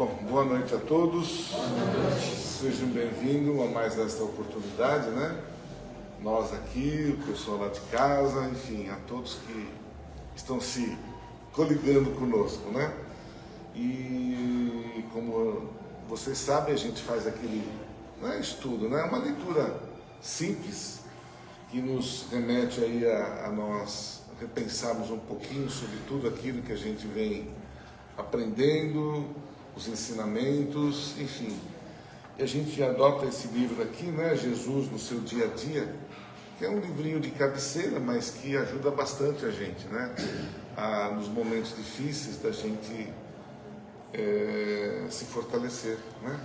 Bom, boa noite a todos. Sejam bem-vindos a mais esta oportunidade, né? Nós aqui, o pessoal lá de casa, enfim, a todos que estão se coligando conosco, né? E como vocês sabem, a gente faz aquele estudo, né? Uma leitura simples que nos remete aí a nós repensarmos um pouquinho sobre tudo aquilo que a gente vem aprendendo, os ensinamentos, enfim. E a gente adota esse livro aqui, né? Jesus no seu dia a dia, que é um livrinho de cabeceira, mas que ajuda bastante a gente, né? Nos momentos difíceis da gente se fortalecer, né?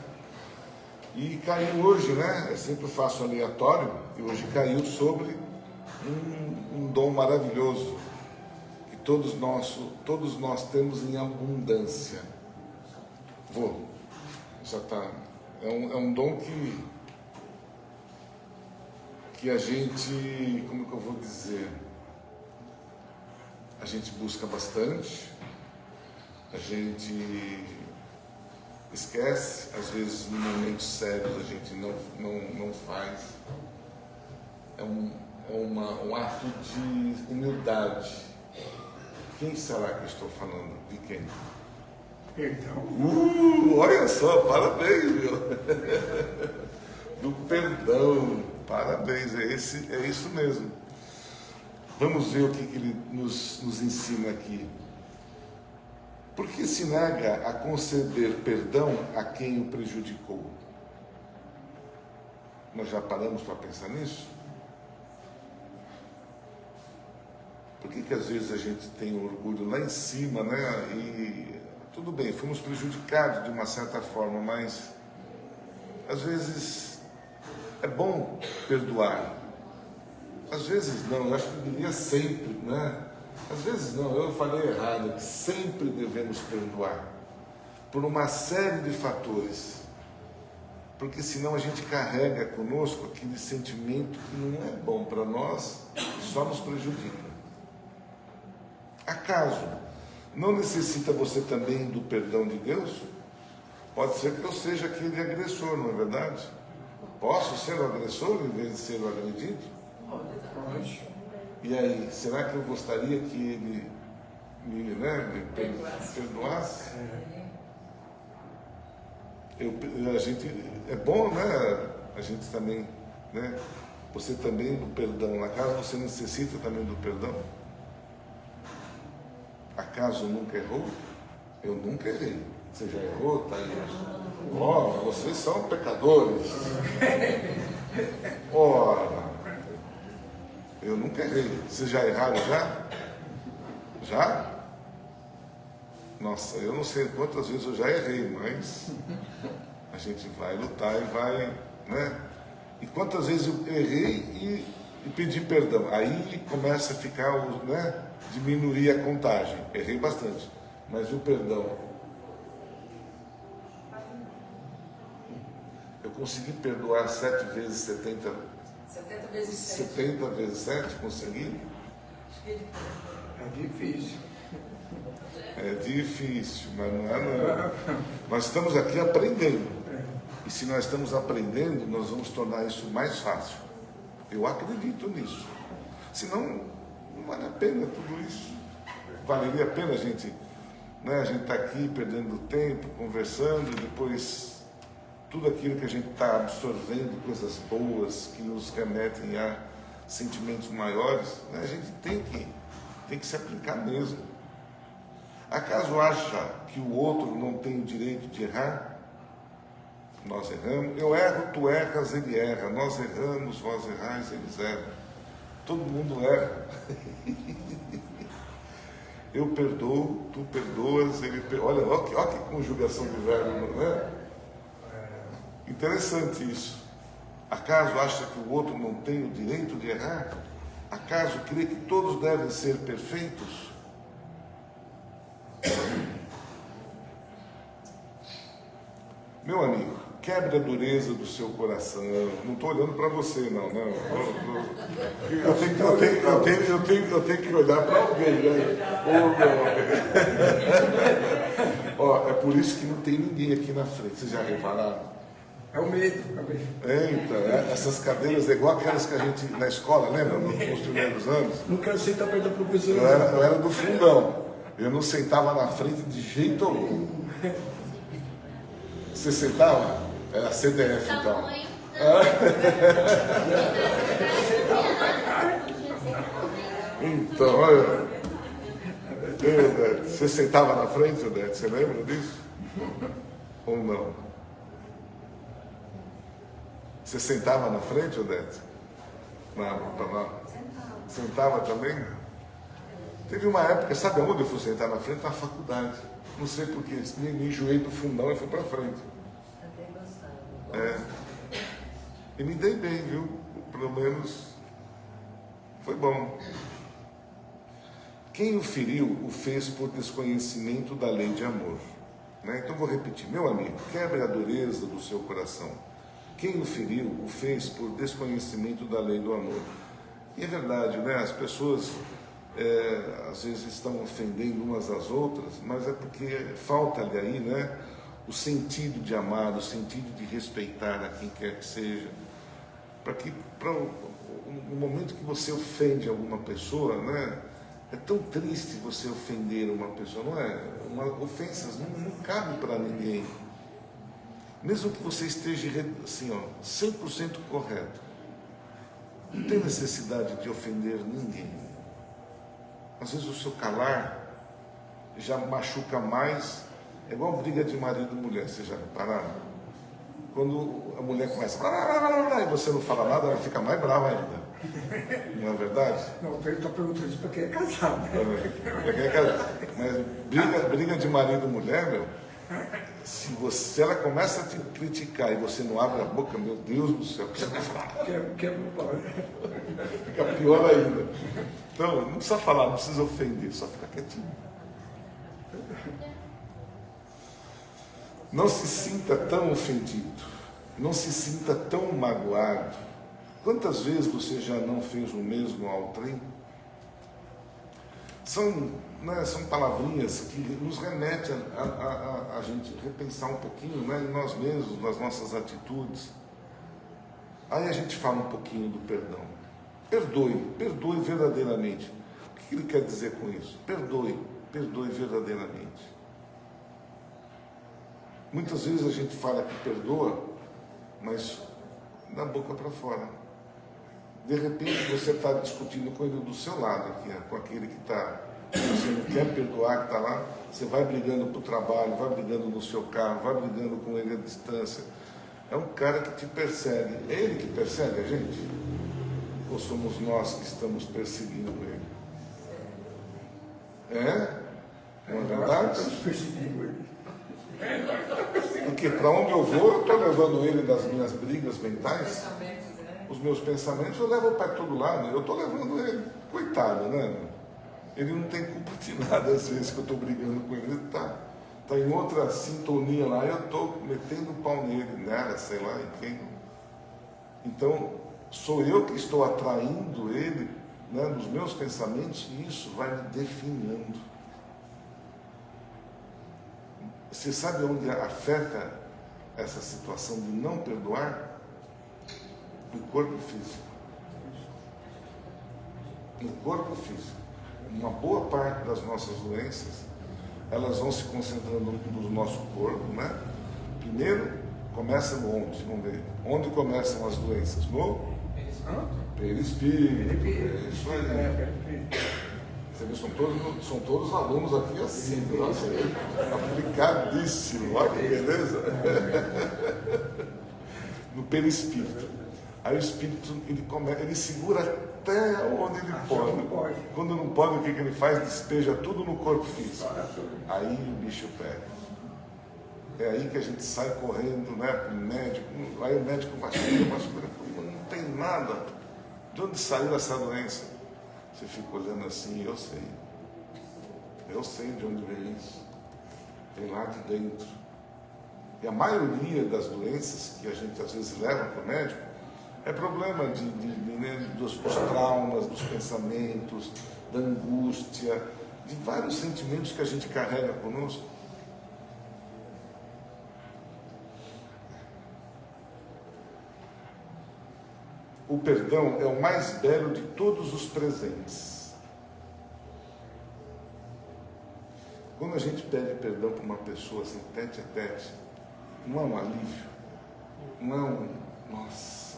E caiu hoje, né? Eu sempre faço aleatório, e hoje caiu sobre um dom maravilhoso que todos nós temos em abundância. Já está. É um dom que a gente, como que eu vou dizer? A gente busca bastante, a gente esquece, às vezes em momentos sérios a gente não faz. É um ato de humildade. Quem será que eu estou falando? De quem? Perdão. Olha só, parabéns, meu. Do perdão, parabéns, é isso mesmo. Vamos ver o que ele nos ensina aqui. Por que se nega a conceder perdão a quem o prejudicou? Nós já paramos para pensar nisso? Por que às vezes a gente tem orgulho lá em cima, né? E tudo bem, fomos prejudicados de uma certa forma, mas às vezes é bom perdoar. Às vezes não, eu acho que deveria sempre, né? Às vezes não, eu falei errado, que sempre devemos perdoar, por uma série de fatores, porque senão a gente carrega conosco aquele sentimento que não é bom para nós, só nos prejudica. Acaso não necessita você também do perdão de Deus? Pode ser que eu seja aquele agressor, não é verdade? Posso ser o agressor em vez de ser o agredido? Pode. E aí, será que eu gostaria que ele me perdoasse? A gente, é bom, né? A gente também, né? Você também do perdão. Acaso você necessita também do perdão? Acaso nunca errou? Eu nunca errei. Você já errou, tá aí? Vocês são pecadores. Ora, eu nunca errei. Vocês já erraram já? Já? Nossa, eu não sei quantas vezes eu já errei, mas a gente vai lutar e vai, né? E quantas vezes eu errei e pedi perdão. Aí começa a ficar, né? Diminuir a contagem. Errei bastante. Mas o perdão. Eu consegui perdoar 7 vezes 70. 70 vezes 7. 70 vezes 7, consegui? É difícil. É difícil, mas não é não. Nós estamos aqui aprendendo. E se nós estamos aprendendo, nós vamos tornar isso mais fácil. Eu acredito nisso. Senão, não vale a pena tudo isso. Valeria a pena a gente estar aqui perdendo tempo, conversando, e depois tudo aquilo que a gente está absorvendo, coisas boas, que nos remetem a sentimentos maiores, né? A gente tem que se aplicar mesmo. Acaso acha que o outro não tem o direito de errar? Nós erramos. Eu erro, tu erras, ele erra. Nós erramos, vós errais, eles erram. Todo mundo erra. Eu perdoo, tu perdoas, ele perdoa. Olha que conjugação de verbo, não é? Interessante isso. Acaso acha que o outro não tem o direito de errar? Acaso crê que todos devem ser perfeitos? Meu amigo, quebre a dureza do seu coração. Não estou olhando para você, não. Eu tenho que olhar para alguém, né? É por isso que não tem ninguém aqui na frente. Vocês já repararam? É o medo. É o medo. Então, essas cadeiras é igual aquelas que a gente na escola, lembra? Nos primeiros anos. Não quero sentar perto da professora. Eu era do fundão. Eu não sentava na frente de jeito algum. Você sentava? Era CDF então. Então, olha. Você sentava na frente, Odete? Você lembra disso? Ou não? Você sentava na frente, Odete? Não. Sentava também? Teve uma época, sabe aonde eu fui sentar na frente? Na faculdade. Não sei porquê, me enjoei do fundão e fui para frente. E me dei bem, viu? Pelo menos foi bom. Quem o feriu, o fez por desconhecimento da lei de amor. Né? Então vou repetir, meu amigo, quebre a dureza do seu coração. Quem o feriu, o fez por desconhecimento da lei do amor. E é verdade, né? As pessoas às vezes estão ofendendo umas às outras, mas é porque falta-lhe aí, né? O sentido de amar, o sentido de respeitar a quem quer que seja. Para o momento que você ofende alguma pessoa, né? É tão triste você ofender uma pessoa, não é? Ofensas não cabe para ninguém. Mesmo que você esteja assim, 100% correto, não tem necessidade de ofender ninguém. Às vezes o seu calar já machuca mais. É igual briga de marido e mulher, vocês já repararam? Quando a mulher começa e você não fala nada, ela fica mais brava ainda. Não é verdade? Não, eu estou perguntando isso porque é casado. Né? Mas briga de marido e mulher, meu, se ela começa a te criticar e você não abre a boca, meu Deus do céu, o que você vai falar? Fica pior ainda. Então, não precisa falar, não precisa ofender, só fica quietinho. Não se sinta tão ofendido, não se sinta tão magoado. Quantas vezes você já não fez o mesmo ao trem? São palavrinhas que nos remetem a gente repensar um pouquinho, né, em nós mesmos, nas nossas atitudes. Aí a gente fala um pouquinho do perdão. Perdoe verdadeiramente. O que ele quer dizer com isso? Perdoe verdadeiramente. Muitas vezes a gente fala que perdoa, mas da boca para fora. De repente você está discutindo com ele do seu lado, aqui, com aquele que você não quer perdoar, que está lá, você vai brigando para o trabalho, vai brigando no seu carro, vai brigando com ele à distância. É um cara que te persegue. É ele que persegue a gente? Ou somos nós que estamos perseguindo ele? Não é verdade? Estamos perseguindo ele. Porque para onde eu vou, eu estou levando ele das minhas brigas mentais. Pensamentos, né? Os meus pensamentos eu levo para todo lado. Eu estou levando ele. Coitado, né? Ele não tem culpa de nada às vezes que eu estou brigando com ele. Ele está em outra sintonia lá. Eu estou metendo o pau nele, nela, sei lá, em quem. Então, sou eu que estou atraindo ele, né, nos meus pensamentos, e isso vai me definhando. Você sabe onde afeta essa situação de não perdoar? No corpo físico. No corpo físico. Uma boa parte das nossas doenças, elas vão se concentrando no nosso corpo, né? Primeiro, começa no onde? Vamos ver. Onde começam as doenças? No perispírito. É isso aí. Você vê, são todos alunos aqui assim, nossa, aplicadíssimo, olha que beleza. No perispírito. Aí o espírito, ele segura até onde ele pode. Quando não pode, o que ele faz? Despeja tudo no corpo físico. Aí o bicho pega. É aí que a gente sai correndo, né, para o médico. Aí o médico vasculha, não tem nada. De onde saiu essa doença? Você fica olhando assim, eu sei de onde vem isso, vem lá de dentro. E a maioria das doenças que a gente às vezes leva para o médico é problema dos traumas, dos pensamentos, da angústia, de vários sentimentos que a gente carrega conosco. o perdão é o mais belo de todos os presentes. Quando a gente pede perdão para uma pessoa assim, tete a tete, não é um alívio, não é um nossa.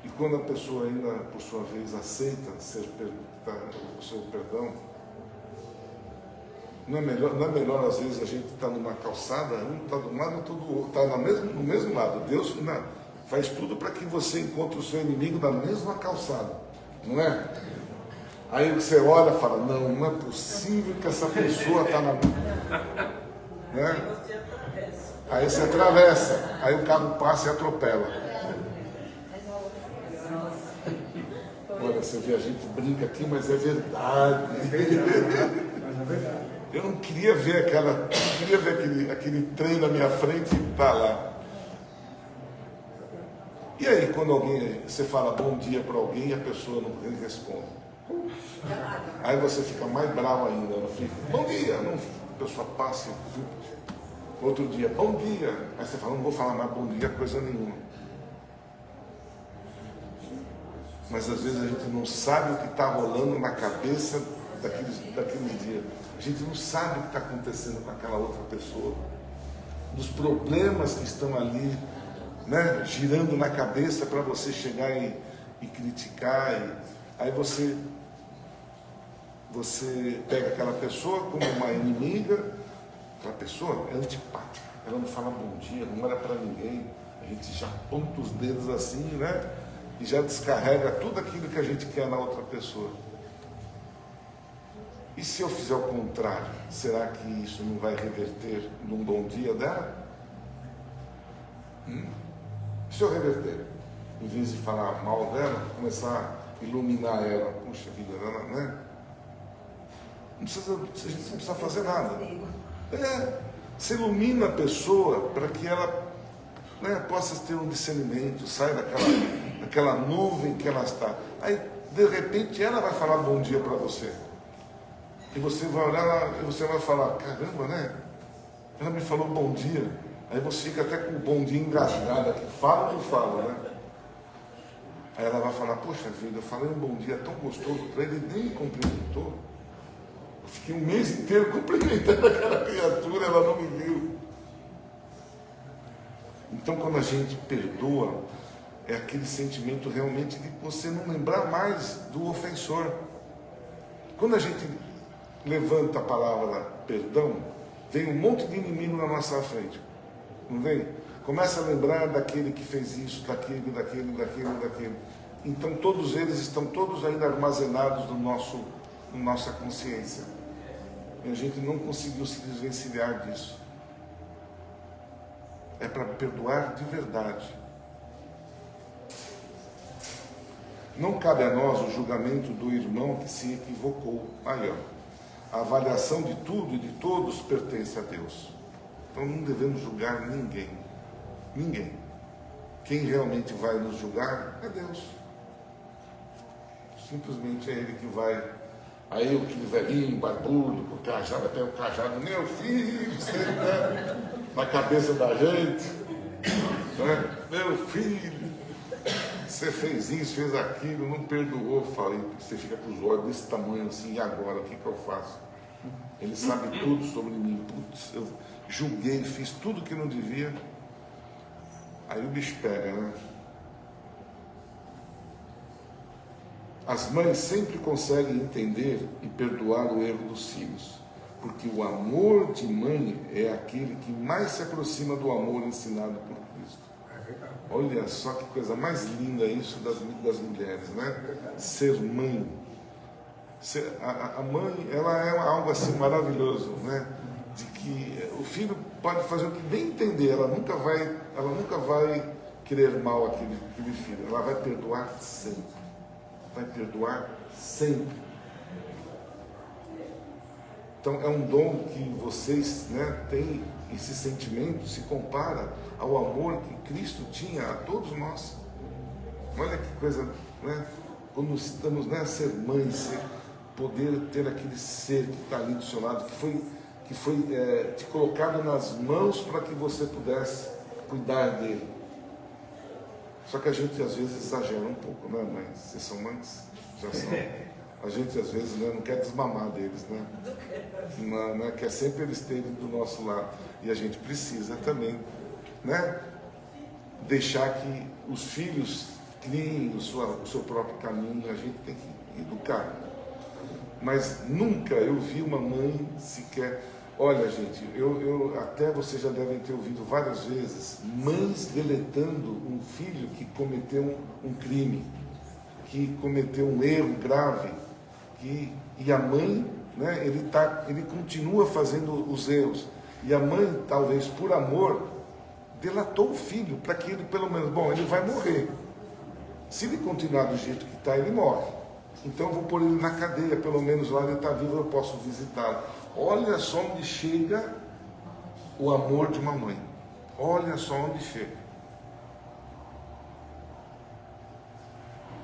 E quando a pessoa ainda, por sua vez, aceita o seu perdão, não é melhor às vezes a gente estar numa calçada, um está de um lado, outro do outro, está no mesmo lado. Deus faz tudo para que você encontre o seu inimigo na mesma calçada, não é? Aí você olha e fala, não é possível que essa pessoa está na... Né? Aí você atravessa, aí o carro passa e atropela. Olha, você vê, a gente brinca aqui, mas é verdade. Mas é verdade. Eu não queria ver aquele trem na minha frente e tá lá. E aí, quando você fala bom dia para alguém e a pessoa não responde? Aí você fica mais bravo ainda. Ela fica, bom dia. Não, a pessoa passa. Outro dia, bom dia. Aí você fala, não vou falar mais bom dia, coisa nenhuma. Mas às vezes a gente não sabe o que está rolando na cabeça daqueles dias. A gente não sabe o que está acontecendo com aquela outra pessoa. Dos problemas que estão ali, né, girando na cabeça para você chegar e criticar. Aí você pega aquela pessoa como uma inimiga. Aquela pessoa é antipática. Ela não fala bom dia, não olha para ninguém. A gente já aponta os dedos assim, né? E já descarrega tudo aquilo que a gente quer na outra pessoa. E se eu fizer o contrário, será que isso não vai reverter num bom dia dela? Se eu reverter, em vez de falar mal dela, começar a iluminar ela, puxa vida, ela, né? A gente não precisa fazer nada. Você ilumina a pessoa para que ela, né, possa ter um discernimento, saia daquela nuvem que ela está. Aí, de repente, ela vai falar bom dia para você. E você vai olhar e você vai falar, caramba, né? Ela me falou bom dia. Aí você fica até com o bom dia engasgado aqui. Fala ou não fala, né? Aí ela vai falar, poxa vida, eu falei um bom dia tão gostoso para ele, ele nem me cumprimentou. Eu fiquei um mês inteiro cumprimentando aquela criatura, ela não me viu. Então, quando a gente perdoa, é aquele sentimento realmente de você não lembrar mais do ofensor. Quando a gente levanta a palavra perdão, vem um monte de inimigo na nossa frente. Não vem? Começa a lembrar daquele que fez isso, daquele. Então todos eles estão todos ainda armazenados na nossa consciência. E a gente não conseguiu se desvencilhar disso. É para perdoar de verdade. Não cabe a nós o julgamento do irmão que se equivocou. Aí, ó. A avaliação de tudo e de todos pertence a Deus. Então não devemos julgar ninguém. Ninguém. Quem realmente vai nos julgar é Deus. Simplesmente é Ele que vai. Aí aquele velhinho, barbudo, com o cajado, até o cajado, meu filho, você tá na cabeça da gente. Né? Meu filho, você fez isso, fez aquilo, não perdoou. Falei, você fica com os olhos desse tamanho assim, e agora, o que eu faço? Ele sabe tudo sobre mim. Putz, eu julguei, fiz tudo que não devia. Aí o bicho pega, né? As mães sempre conseguem entender e perdoar o erro dos filhos, porque o amor de mãe é aquele que mais se aproxima do amor ensinado por Cristo. Olha só que coisa mais linda isso das mulheres, né? Ser mãe. A mãe, ela é algo assim maravilhoso, né? De que o filho pode fazer o que bem entender, ela nunca vai querer mal aquele filho, ela vai perdoar sempre. Vai perdoar sempre. Então é um dom que vocês, né, têm. Esse sentimento se compara ao amor que Cristo tinha a todos nós. Olha que coisa, né? Quando estamos, né, ser mãe, poder ter aquele ser que está ali do seu lado, que foi te colocado nas mãos para que você pudesse cuidar dele. Só que a gente às vezes exagera um pouco, né, mães? Vocês são mães? Já são. A gente às vezes, né, não quer desmamar deles, né? Não, né? Quer sempre eles terem do nosso lado. E a gente precisa também, né, deixar que os filhos criem o seu próprio caminho. A gente tem que educar. Mas nunca eu vi uma mãe sequer... Olha, gente, até vocês já devem ter ouvido várias vezes mães deletando um filho que cometeu um crime, que cometeu um erro grave, e a mãe, né, ele continua fazendo os erros, e a mãe, talvez por amor, delatou o filho, para que ele pelo menos, bom, ele vai morrer. Se ele continuar do jeito que está, ele morre. Então eu vou pôr ele na cadeia, pelo menos lá ele está vivo, eu posso visitá-lo. Olha só onde chega o amor de uma mãe. Olha só onde chega.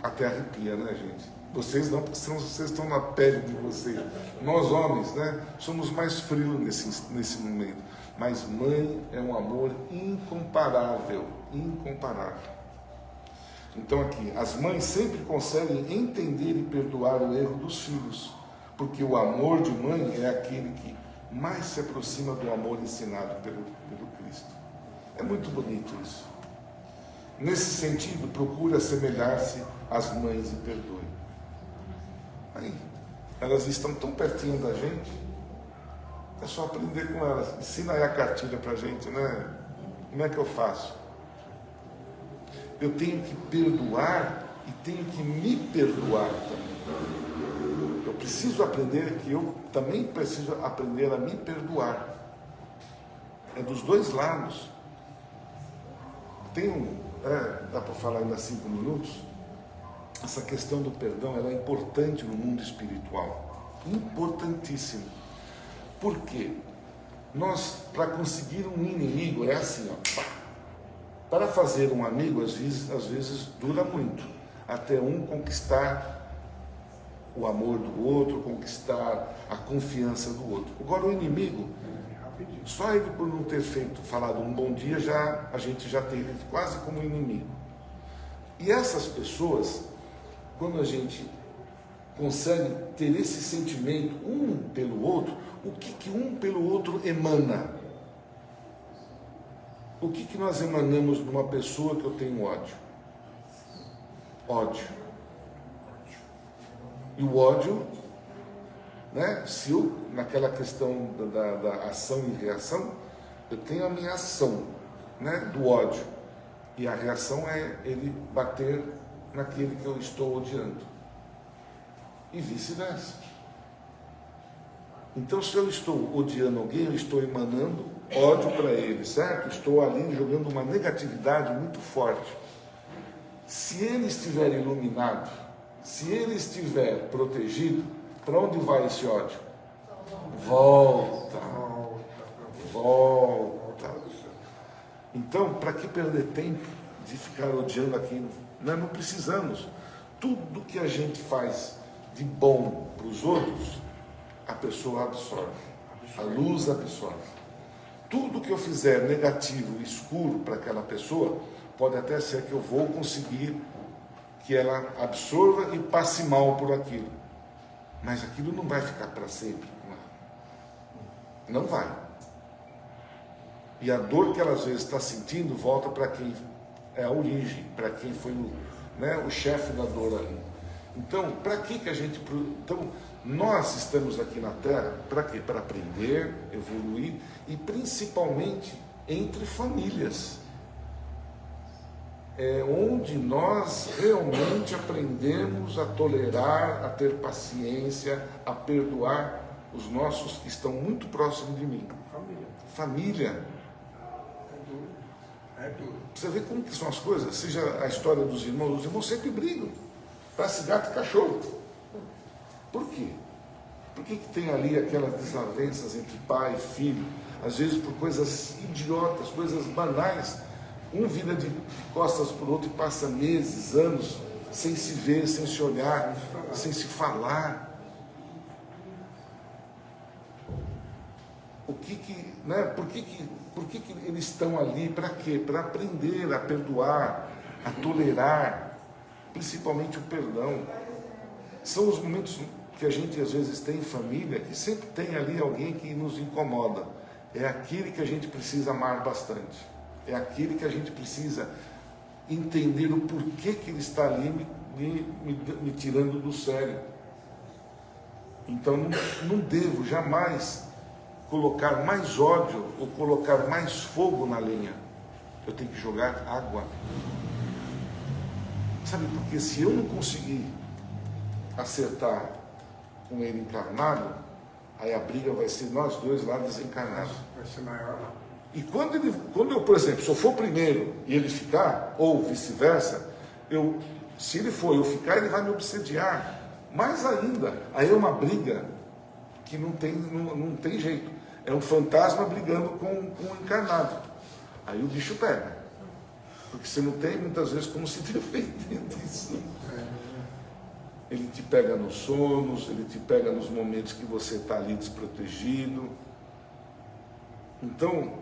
Até arrepia, né, gente? Vocês não, porque vocês estão na pele de vocês. Nós homens, né, somos mais frios nesse momento. Mas mãe é um amor incomparável. Incomparável. Então aqui, as mães sempre conseguem entender e perdoar o erro dos filhos. Porque o amor de mãe é aquele que mais se aproxima do amor ensinado pelo Cristo. É muito bonito isso. Nesse sentido, procure assemelhar-se às mães e perdoe. Aí, elas estão tão pertinho da gente, é só aprender com elas. Ensina aí a cartilha para a gente, né? Como é que eu faço? Eu tenho que perdoar e tenho que me perdoar também. Eu preciso aprender que eu também preciso aprender a me perdoar. É dos dois lados. Dá para falar ainda 5 minutos? Essa questão do perdão, ela é importante no mundo espiritual. Importantíssimo. Por quê? Nós, para conseguir um inimigo, é assim, ó. Para fazer um amigo, às vezes dura muito. Até um conquistar o amor do outro, conquistar a confiança do outro. Agora o inimigo, só ele por não ter falado um bom dia, a gente já tem ele quase como inimigo. E essas pessoas, quando a gente consegue ter esse sentimento um pelo outro, o que um pelo outro emana? O que nós emanamos de uma pessoa que eu tenho ódio? Ódio. E o ódio, né, se eu, naquela questão da ação e reação, eu tenho a minha ação, né, do ódio. E a reação é ele bater naquele que eu estou odiando. E vice-versa. Então, se eu estou odiando alguém, eu estou emanando ódio para ele, certo? Estou ali jogando uma negatividade muito forte. Se ele estiver iluminado, se ele estiver protegido, para onde vai esse ódio? Volta. Então, para que perder tempo de ficar odiando aquilo? Nós não precisamos. Tudo que a gente faz de bom para os outros, a pessoa absorve. A luz absorve. Tudo que eu fizer negativo, escuro para aquela pessoa, pode até ser que eu vou conseguir que ela absorva e passe mal por aquilo. Mas aquilo não vai ficar para sempre. Não vai. E a dor que ela às vezes está sentindo volta para quem é a origem, para quem foi o chefe da dor ali. Então, para que a gente... Então, nós estamos aqui na Terra, para quê? Para aprender, evoluir, e principalmente entre famílias. É onde nós realmente aprendemos a tolerar, a ter paciência, a perdoar os nossos que estão muito próximos de mim. Família. É duro. Você vê como que são as coisas, seja a história dos irmãos. Os irmãos sempre brigam. Parece gato e cachorro. Por quê? Por que tem ali aquelas desavenças entre pai e filho? Às vezes por coisas idiotas, coisas banais. Um vira de costas para o outro e passa meses, anos, sem se ver, sem se olhar, sem se falar. Por que eles estão ali? Para quê? Para aprender a perdoar, a tolerar, principalmente o perdão. São os momentos que a gente às vezes tem em família, que sempre tem ali alguém que nos incomoda. É aquele que a gente precisa amar bastante. É aquele que a gente precisa entender o porquê que ele está ali me tirando do sério. Então não devo jamais colocar mais ódio ou colocar mais fogo na lenha. Eu tenho que jogar água. Sabe, porque se eu não conseguir acertar com ele encarnado, aí a briga vai ser nós dois lá desencarnados. Vai ser maior. E quando eu, por exemplo, se eu for primeiro e ele ficar, ou vice-versa, se ele for eu ficar, ele vai me obsediar. Mais ainda, aí é uma briga que não tem jeito. É um fantasma brigando com um encarnado. Aí o bicho pega. Porque você não tem muitas vezes como se defender disso. Ele te pega nos sonos, ele te pega nos momentos que você está ali desprotegido. Então,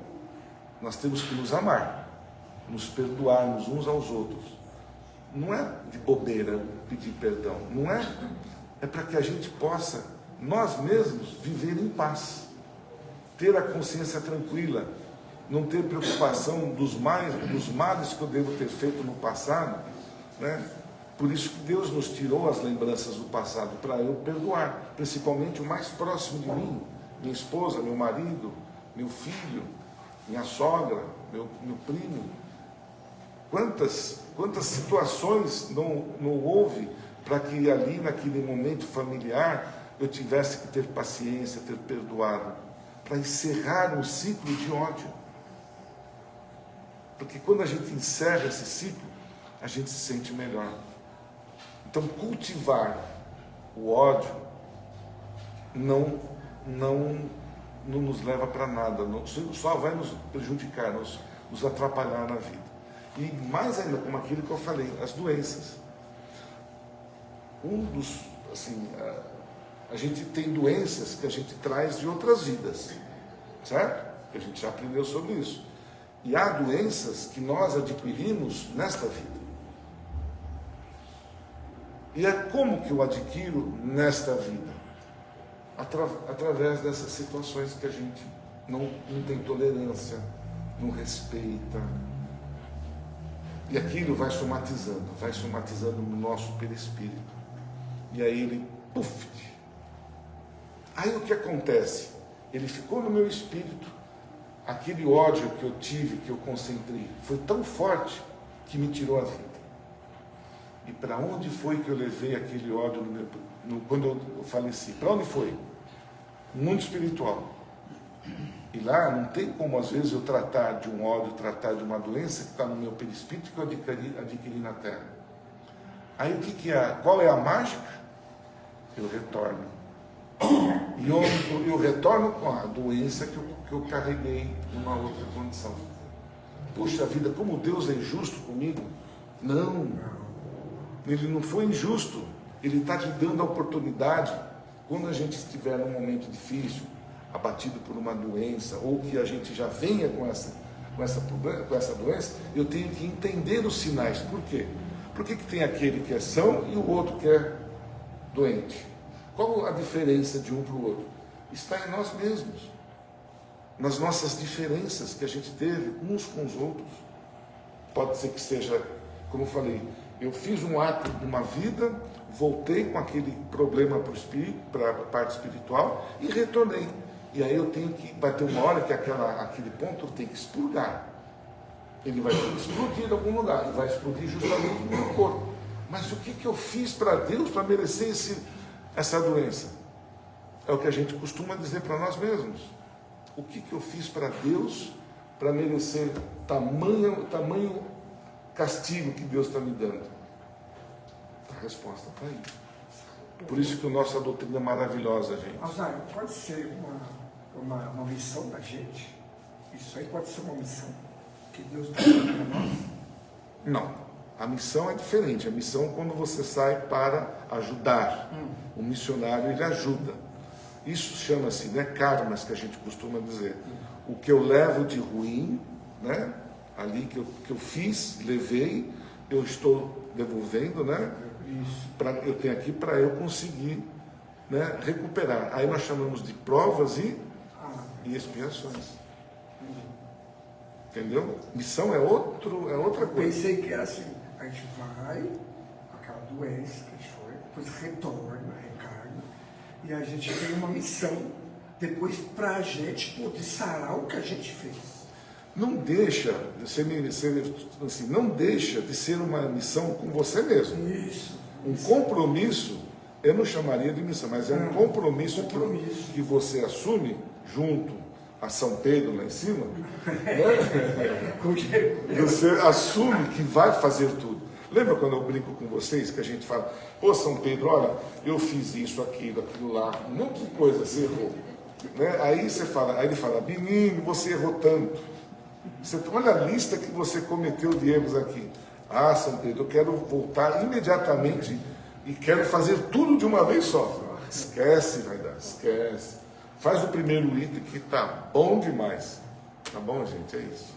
nós temos que nos amar, nos perdoarmos uns aos outros. Não é de bobeira pedir perdão, não é? É para que a gente possa, nós mesmos, viver em paz, ter a consciência tranquila, não ter preocupação dos males que eu devo ter feito no passado, né? Por isso que Deus nos tirou as lembranças do passado, para eu perdoar, principalmente o mais próximo de mim, minha esposa, meu marido, meu filho, minha sogra, meu primo. Quantas situações não houve para que ali, naquele momento familiar, eu tivesse que ter paciência, ter perdoado, para encerrar um ciclo de ódio. Porque quando a gente encerra esse ciclo, a gente se sente melhor. Então, cultivar o ódio não nos leva para nada, só vai nos prejudicar, nos atrapalhar na vida. E mais ainda, como aquilo que eu falei, as doenças. A gente tem doenças que a gente traz de outras vidas, certo? A gente já aprendeu sobre isso. E há doenças que nós adquirimos nesta vida. E é como que eu adquiro nesta vida? Através dessas situações que a gente não tem tolerância, não respeita. E aquilo vai somatizando no nosso perispírito. E aí ele, puf! Aí o que acontece? Ele ficou no meu espírito. Aquele ódio que eu tive, que eu concentrei, foi tão forte que me tirou a vida. E para onde foi que eu levei aquele ódio quando eu faleci? Para onde foi? No mundo espiritual. E lá não tem como, às vezes, eu tratar de um ódio, tratar de uma doença que está no meu perispírito que eu adquiri na Terra. Aí o que é? Qual é a mágica? Eu retorno. E eu retorno com a doença que eu carreguei numa outra condição. Puxa vida, como Deus é injusto comigo? Não. Ele não foi injusto. Ele está te dando a oportunidade, quando a gente estiver num momento difícil, abatido por uma doença, ou que a gente já venha com essa doença, eu tenho que entender os sinais. Por quê? Por que tem aquele que é são e o outro que é doente? Qual a diferença de um para o outro? Está em nós mesmos, nas nossas diferenças que a gente teve uns com os outros. Pode ser que seja, como eu falei, eu fiz um ato de uma vida, voltei com aquele problema para a parte espiritual e retornei. E aí eu tenho que bater uma hora que aquele ponto eu tenho que expurgar. Ele vai ter que explodir em algum lugar, ele vai explodir justamente no meu corpo. Mas o que eu fiz para Deus para merecer essa doença? É o que a gente costuma dizer para nós mesmos. O que eu fiz para Deus para merecer tamanho castigo que Deus está me dando? A resposta está aí. Por isso que a nossa doutrina é maravilhosa, gente. Alzheimer, pode ser uma missão da gente? Isso aí pode ser uma missão que Deus está dando para nós? Não. A missão é diferente. A missão é quando você sai para ajudar. O missionário, ele ajuda. Isso chama-se, né, karmas, que a gente costuma dizer. O que eu levo de ruim, né, ali que eu fiz, levei, eu estou devolvendo, né? Isso. Eu tenho aqui para eu conseguir, né, recuperar. Aí nós chamamos de provas e expiações. Entendeu? Missão é outra coisa. Pensei que era assim, a gente vai, aquela doença que a gente foi, depois retorna, recarga, e a gente tem uma missão depois para a gente poder sarar o que a gente fez. Não deixa, assim, não deixa de ser uma missão com você mesmo. Isso. Um compromisso, eu não chamaria de missão, mas é um compromisso. Que você assume junto a São Pedro lá em cima, né? Você assume que vai fazer tudo. Lembra quando eu brinco com vocês que a gente fala, pô, São Pedro, olha, eu fiz isso, aquilo lá, um monte de coisa, você errou. Né? Aí ele fala, menino, você errou tanto. Olha a lista que você cometeu de erros aqui. Ah, São Pedro, eu quero voltar imediatamente e quero fazer tudo de uma vez só. Esquece, vai dar, esquece. Faz o primeiro item que tá bom demais. Tá bom, gente? É isso.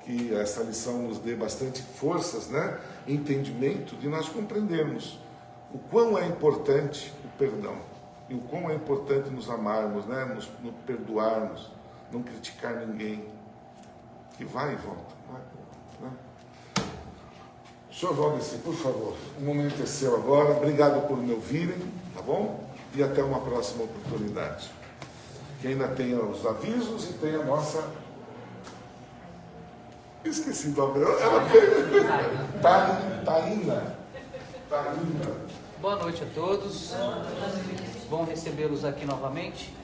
Que essa lição nos dê bastante forças, né? Entendimento de nós compreendermos o quão é importante o perdão. E o quão é importante nos amarmos, né? Nos perdoarmos, não criticar ninguém. Que vai e volta. Vai, né? Senhor Valdeci, por favor, o momento é seu agora. Obrigado por me ouvirem, tá bom? E até uma próxima oportunidade. Que ainda tenha os avisos e tenha a nossa... Esqueci o nome dela. Ela fez... Taína. Boa noite a todos. Bom recebê-los aqui novamente.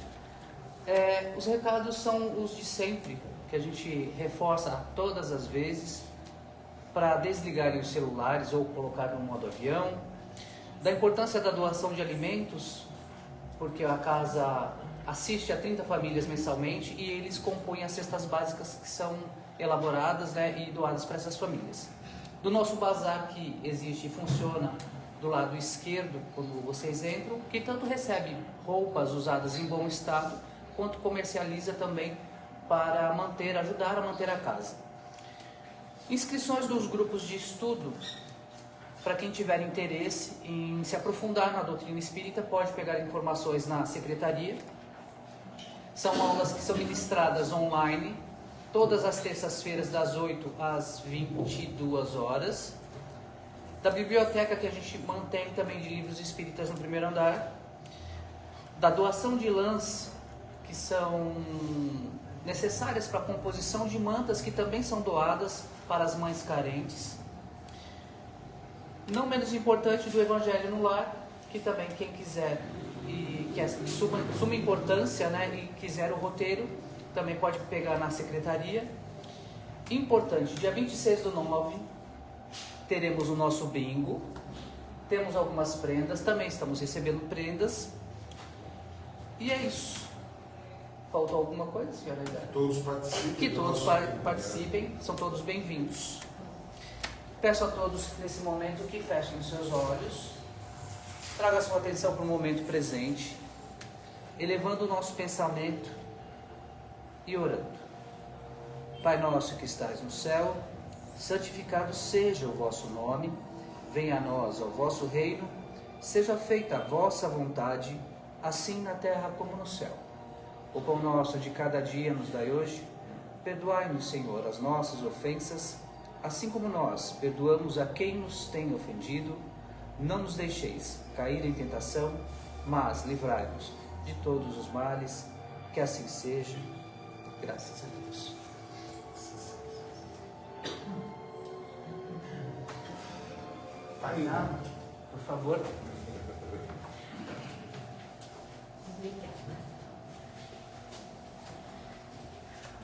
Os recados são os de sempre, que a gente reforça todas as vezes, para desligarem os celulares ou colocar no modo avião, da importância da doação de alimentos, porque a casa assiste a 30 famílias mensalmente e eles compõem as cestas básicas que são elaboradas, né, e doadas para essas famílias. Do nosso bazar, que existe e funciona do lado esquerdo, quando vocês entram, que tanto recebe roupas usadas em bom estado, quanto comercializa também para ajudar a manter a casa. Inscrições dos grupos de estudo, para quem tiver interesse em se aprofundar na doutrina espírita, pode pegar informações na secretaria. São aulas que são ministradas online, todas as terças-feiras, das 8 às 22 horas. Da biblioteca, que a gente mantém também de livros espíritas no primeiro andar. Da doação de lãs, que são necessárias para a composição de mantas, que também são doadas para as mães carentes. Não menos importante, do Evangelho no Lar, que também quem quiser e que é de suma importância, né, e quiser o roteiro, também pode pegar na secretaria. Importante, dia 26/9, teremos o nosso bingo, temos algumas prendas, também estamos recebendo prendas, e é isso. Faltou alguma coisa, senhora Aida? Todos participem. Que todos participem, são todos bem-vindos. Peço a todos nesse momento que fechem os seus olhos, traga sua atenção para o momento presente, elevando o nosso pensamento e orando. Pai nosso que estás no céu, santificado seja o vosso nome, venha a nós o vosso reino, seja feita a vossa vontade, assim na terra como no céu. O pão nosso de cada dia nos dai hoje, perdoai-nos, Senhor, as nossas ofensas, assim como nós perdoamos a quem nos tem ofendido. Não nos deixeis cair em tentação, mas livrai-nos de todos os males, que assim seja. Graças a Deus. Tainá, por favor.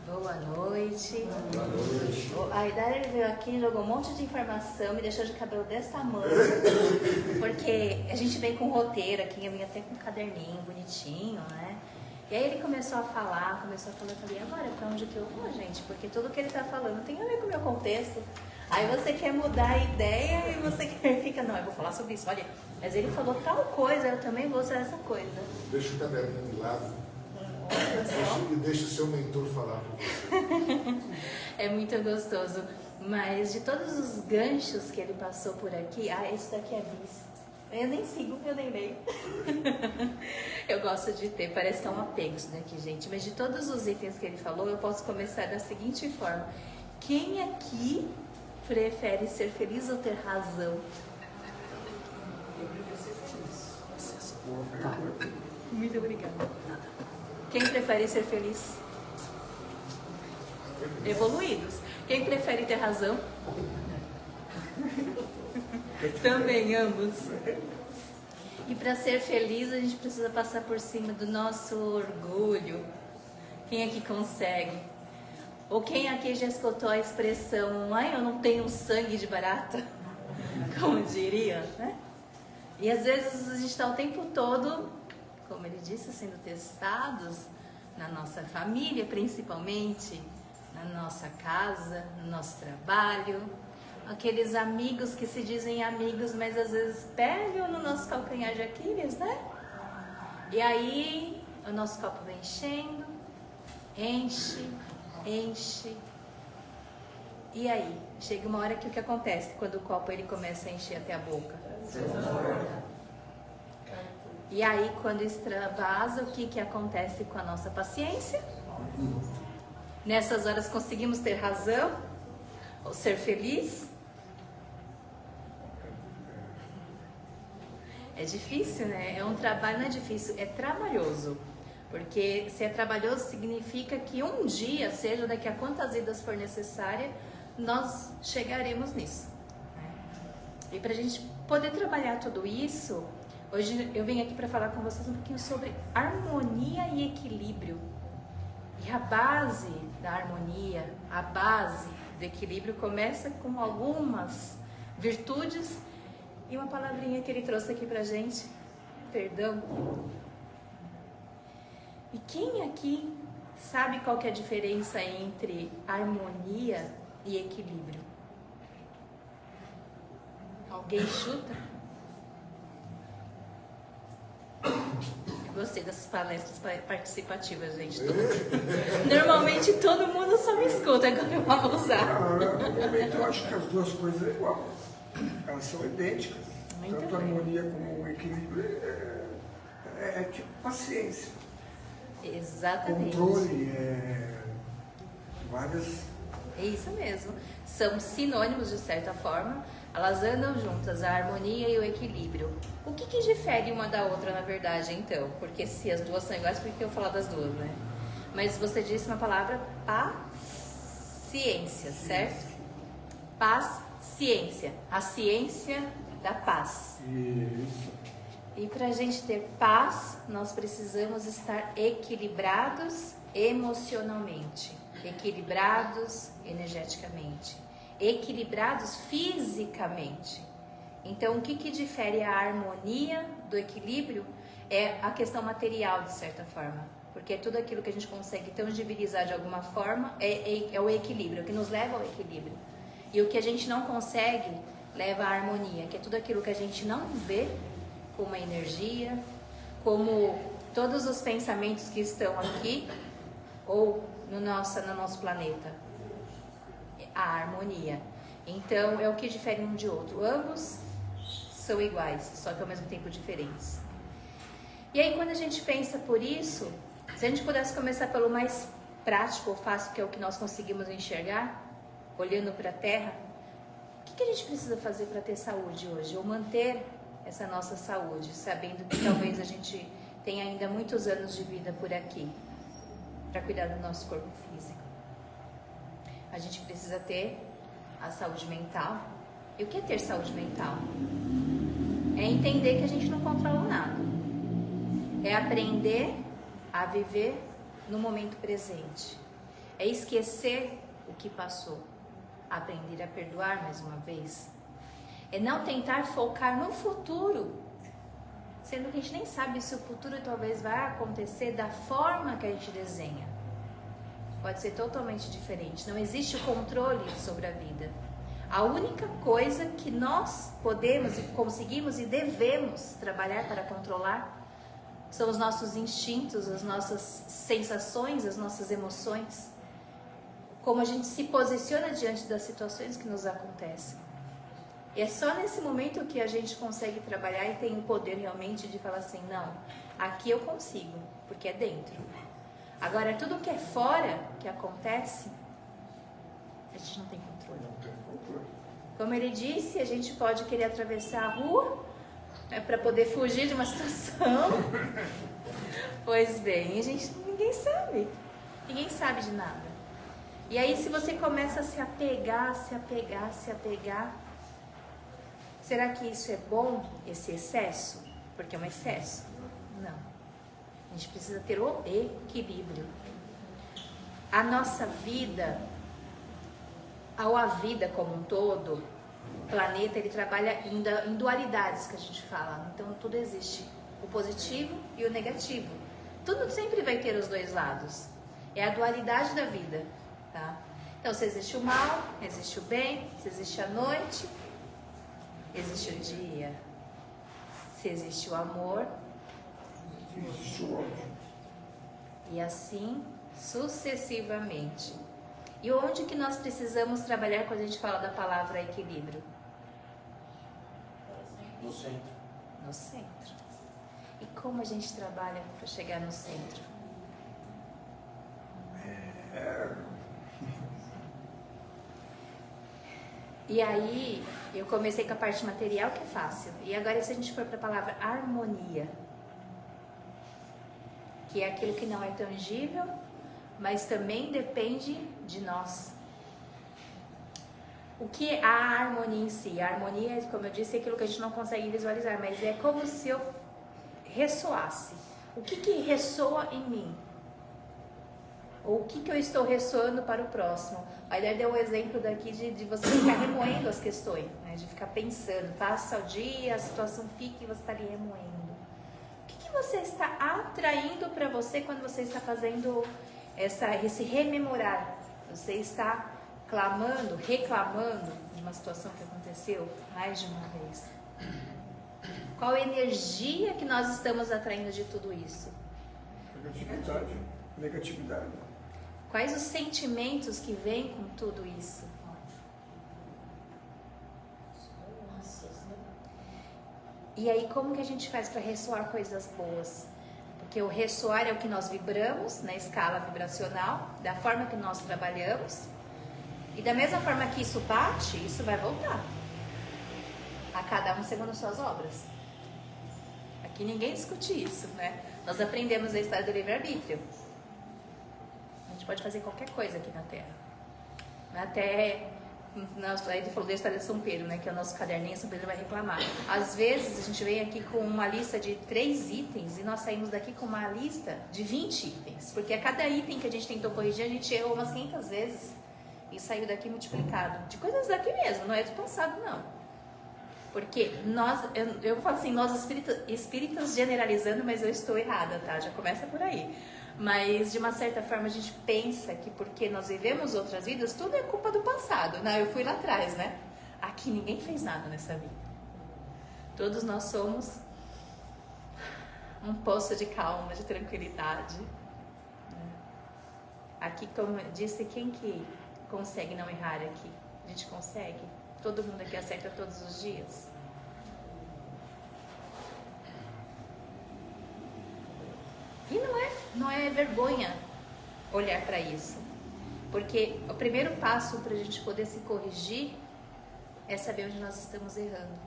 Boa noite. Boa noite. A Aidara, ele veio aqui, jogou um monte de informação, me deixou de cabelo desse tamanho. Porque a gente veio com um roteiro aqui, eu vim até com um caderninho bonitinho, né? E aí ele começou a falar, eu falei, agora pra onde que eu vou, gente? Porque tudo que ele tá falando tem a ver com o meu contexto. Aí você quer mudar a ideia e você fica, não, eu vou falar sobre isso, olha, mas ele falou tal coisa, eu também vou ser essa coisa. Deixa o caderninho de lado. Deixa o seu mentor falar com você. É muito gostoso Mas de todos os ganchos que ele passou por aqui, esse daqui é vício. Eu nem sigo, eu nem leio. Eu gosto de ter, parece que é um apego isso daqui, gente. Mas de todos os itens que ele falou, eu posso começar da seguinte forma. Quem aqui prefere ser feliz ou ter razão? Eu prefiro ser feliz. Tá. Muito obrigada. Quem prefere ser feliz? Evoluídos. Quem prefere ter razão? Também, ambos. E para ser feliz, a gente precisa passar por cima do nosso orgulho. Quem aqui consegue? Ou quem aqui já escutou a expressão, eu não tenho sangue de barata? Como diria, né? E às vezes a gente está o tempo todo, como ele disse, sendo testados na nossa família, principalmente, na nossa casa, no nosso trabalho. Aqueles amigos que se dizem amigos, mas às vezes pegam no nosso calcanhar de Aquiles, né? E aí o nosso copo vem enchendo, enche. E aí? Chega uma hora que o que acontece quando o copo ele começa a encher até a boca? E aí quando extravasa, o que acontece com a nossa paciência? Nessas horas conseguimos ter razão? Ou ser feliz? É difícil, né? É um trabalho, não é difícil, é trabalhoso. Porque se é trabalhoso, significa que um dia, seja daqui a quantas vidas for necessária, nós chegaremos nisso. E para a gente poder trabalhar tudo isso, hoje eu venho aqui para falar com vocês um pouquinho sobre harmonia e equilíbrio. E a base da harmonia, a base do equilíbrio começa com algumas virtudes e uma palavrinha que ele trouxe aqui pra gente, perdão. E quem aqui sabe qual que é a diferença entre harmonia e equilíbrio? Alguém chuta? Eu gostei dessas palestras participativas, gente. Normalmente todo mundo só me escuta, agora eu vou usar. Obviamente eu acho que as duas coisas é igual. Elas são idênticas. Muito Tanto a bem. harmonia como o equilíbrio é tipo paciência. Exatamente. Controle, várias. É isso mesmo. São sinônimos de certa forma. Elas andam juntas, a harmonia e o equilíbrio. O que difere uma da outra, na verdade, então? Porque se as duas são iguais, por que eu falar das duas, né? Mas você disse uma palavra paciência, certo? Paciência. A ciência da paz. Isso. E para a gente ter paz, nós precisamos estar equilibrados emocionalmente, equilibrados energeticamente, equilibrados fisicamente. Então, o que difere a harmonia do equilíbrio é a questão material, de certa forma. Porque tudo aquilo que a gente consegue tangibilizar de alguma forma é o equilíbrio, o que nos leva ao equilíbrio. E o que a gente não consegue leva à harmonia, que é tudo aquilo que a gente não vê como a energia, como todos os pensamentos que estão aqui ou no nosso planeta. A harmonia. Então, é o que difere um de outro. Ambos são iguais, só que ao mesmo tempo diferentes. E aí, quando a gente pensa por isso, se a gente pudesse começar pelo mais prático ou fácil, que é o que nós conseguimos enxergar, olhando para a Terra, o que a gente precisa fazer para ter saúde hoje? Ou manter essa nossa saúde, sabendo que talvez a gente tenha ainda muitos anos de vida por aqui, para cuidar do nosso corpo físico. A gente precisa ter a saúde mental. E o que é ter saúde mental? É entender que a gente não controla nada. É aprender a viver no momento presente. É esquecer o que passou. Aprender a perdoar mais uma vez. É não tentar focar no futuro, sendo que a gente nem sabe se o futuro talvez vai acontecer da forma que a gente desenha. Pode ser totalmente diferente. Não existe o controle sobre a vida. A única coisa que nós podemos e conseguimos e devemos trabalhar para controlar são os nossos instintos, as nossas sensações, as nossas emoções. como a gente se posiciona diante das situações que nos acontecem. E é só nesse momento que a gente consegue trabalhar e tem o poder realmente de falar assim, não, aqui eu consigo, porque é dentro. Agora, tudo que é fora, que acontece, a gente não tem controle. Não tem controle. Como ele disse, a gente pode querer atravessar a rua, né, para poder fugir de uma situação. Pois bem, ninguém sabe de nada. E aí, se você começa a se apegar, será que isso é bom, esse excesso? Porque é um excesso? Não. A gente precisa ter o equilíbrio. A nossa vida, a vida como um todo, o planeta, ele trabalha em dualidades, que a gente fala. Então, tudo existe. O positivo e o negativo. Tudo sempre vai ter os dois lados. É a dualidade da vida, tá? Então, se existe o mal, existe o bem, se existe a noite, existe o dia. Se existe o amor, Existe o ódio. e assim sucessivamente. E onde que nós precisamos trabalhar quando a gente fala da palavra equilíbrio? No centro. No centro. E como a gente trabalha para chegar no centro? E aí, eu comecei com a parte material, que é fácil. E agora, se a gente for para a palavra harmonia, que é aquilo que não é tangível, mas também depende de nós. O que é a harmonia em si? A harmonia, como eu disse, é aquilo que a gente não consegue visualizar, mas é como se eu ressoasse. O que ressoa em mim? Ou o que eu estou ressoando para o próximo? A ideia deu um exemplo daqui de você ficar remoendo as questões, né? De ficar pensando, passa o dia, a situação fica e você está ali remoendo. O que você está atraindo para você quando você está fazendo esse rememorar? Você está clamando, reclamando de uma situação que aconteceu mais de uma vez. Qual a energia que nós estamos atraindo de tudo isso? Negatividade. Quais os sentimentos que vêm com tudo isso? E aí, como que a gente faz para ressoar coisas boas? Porque o ressoar é o que nós vibramos na escala vibracional, da forma que nós trabalhamos. E da mesma forma que isso bate, isso vai voltar. A cada um segundo suas obras. Aqui ninguém discute isso, né? Nós aprendemos a história do livre-arbítrio. A gente pode fazer qualquer coisa aqui na Terra. Até... Aí ele falou da história de São Pedro, né? Que é o nosso caderninho, São Pedro vai reclamar. Às vezes a gente vem aqui com uma lista de 3 itens e nós saímos daqui com uma lista de 20 itens. Porque a cada item que a gente tentou corrigir, a gente errou umas 500 vezes e saiu daqui multiplicado. De coisas daqui mesmo, não é do passado, não. Porque nós, eu falo assim, nós espíritas generalizando, mas eu estou errada, tá? Já começa por aí. Mas, de uma certa forma, a gente pensa que porque nós vivemos outras vidas, tudo é culpa do passado. Não, eu fui lá atrás, né? Aqui ninguém fez nada nessa vida. Todos nós somos um poço de calma, de tranquilidade. Aqui, como eu disse, quem que consegue não errar aqui? A gente consegue? Todo mundo aqui acerta todos os dias? E não é vergonha olhar para isso. Porque o primeiro passo para a gente poder se corrigir é saber onde nós estamos errando.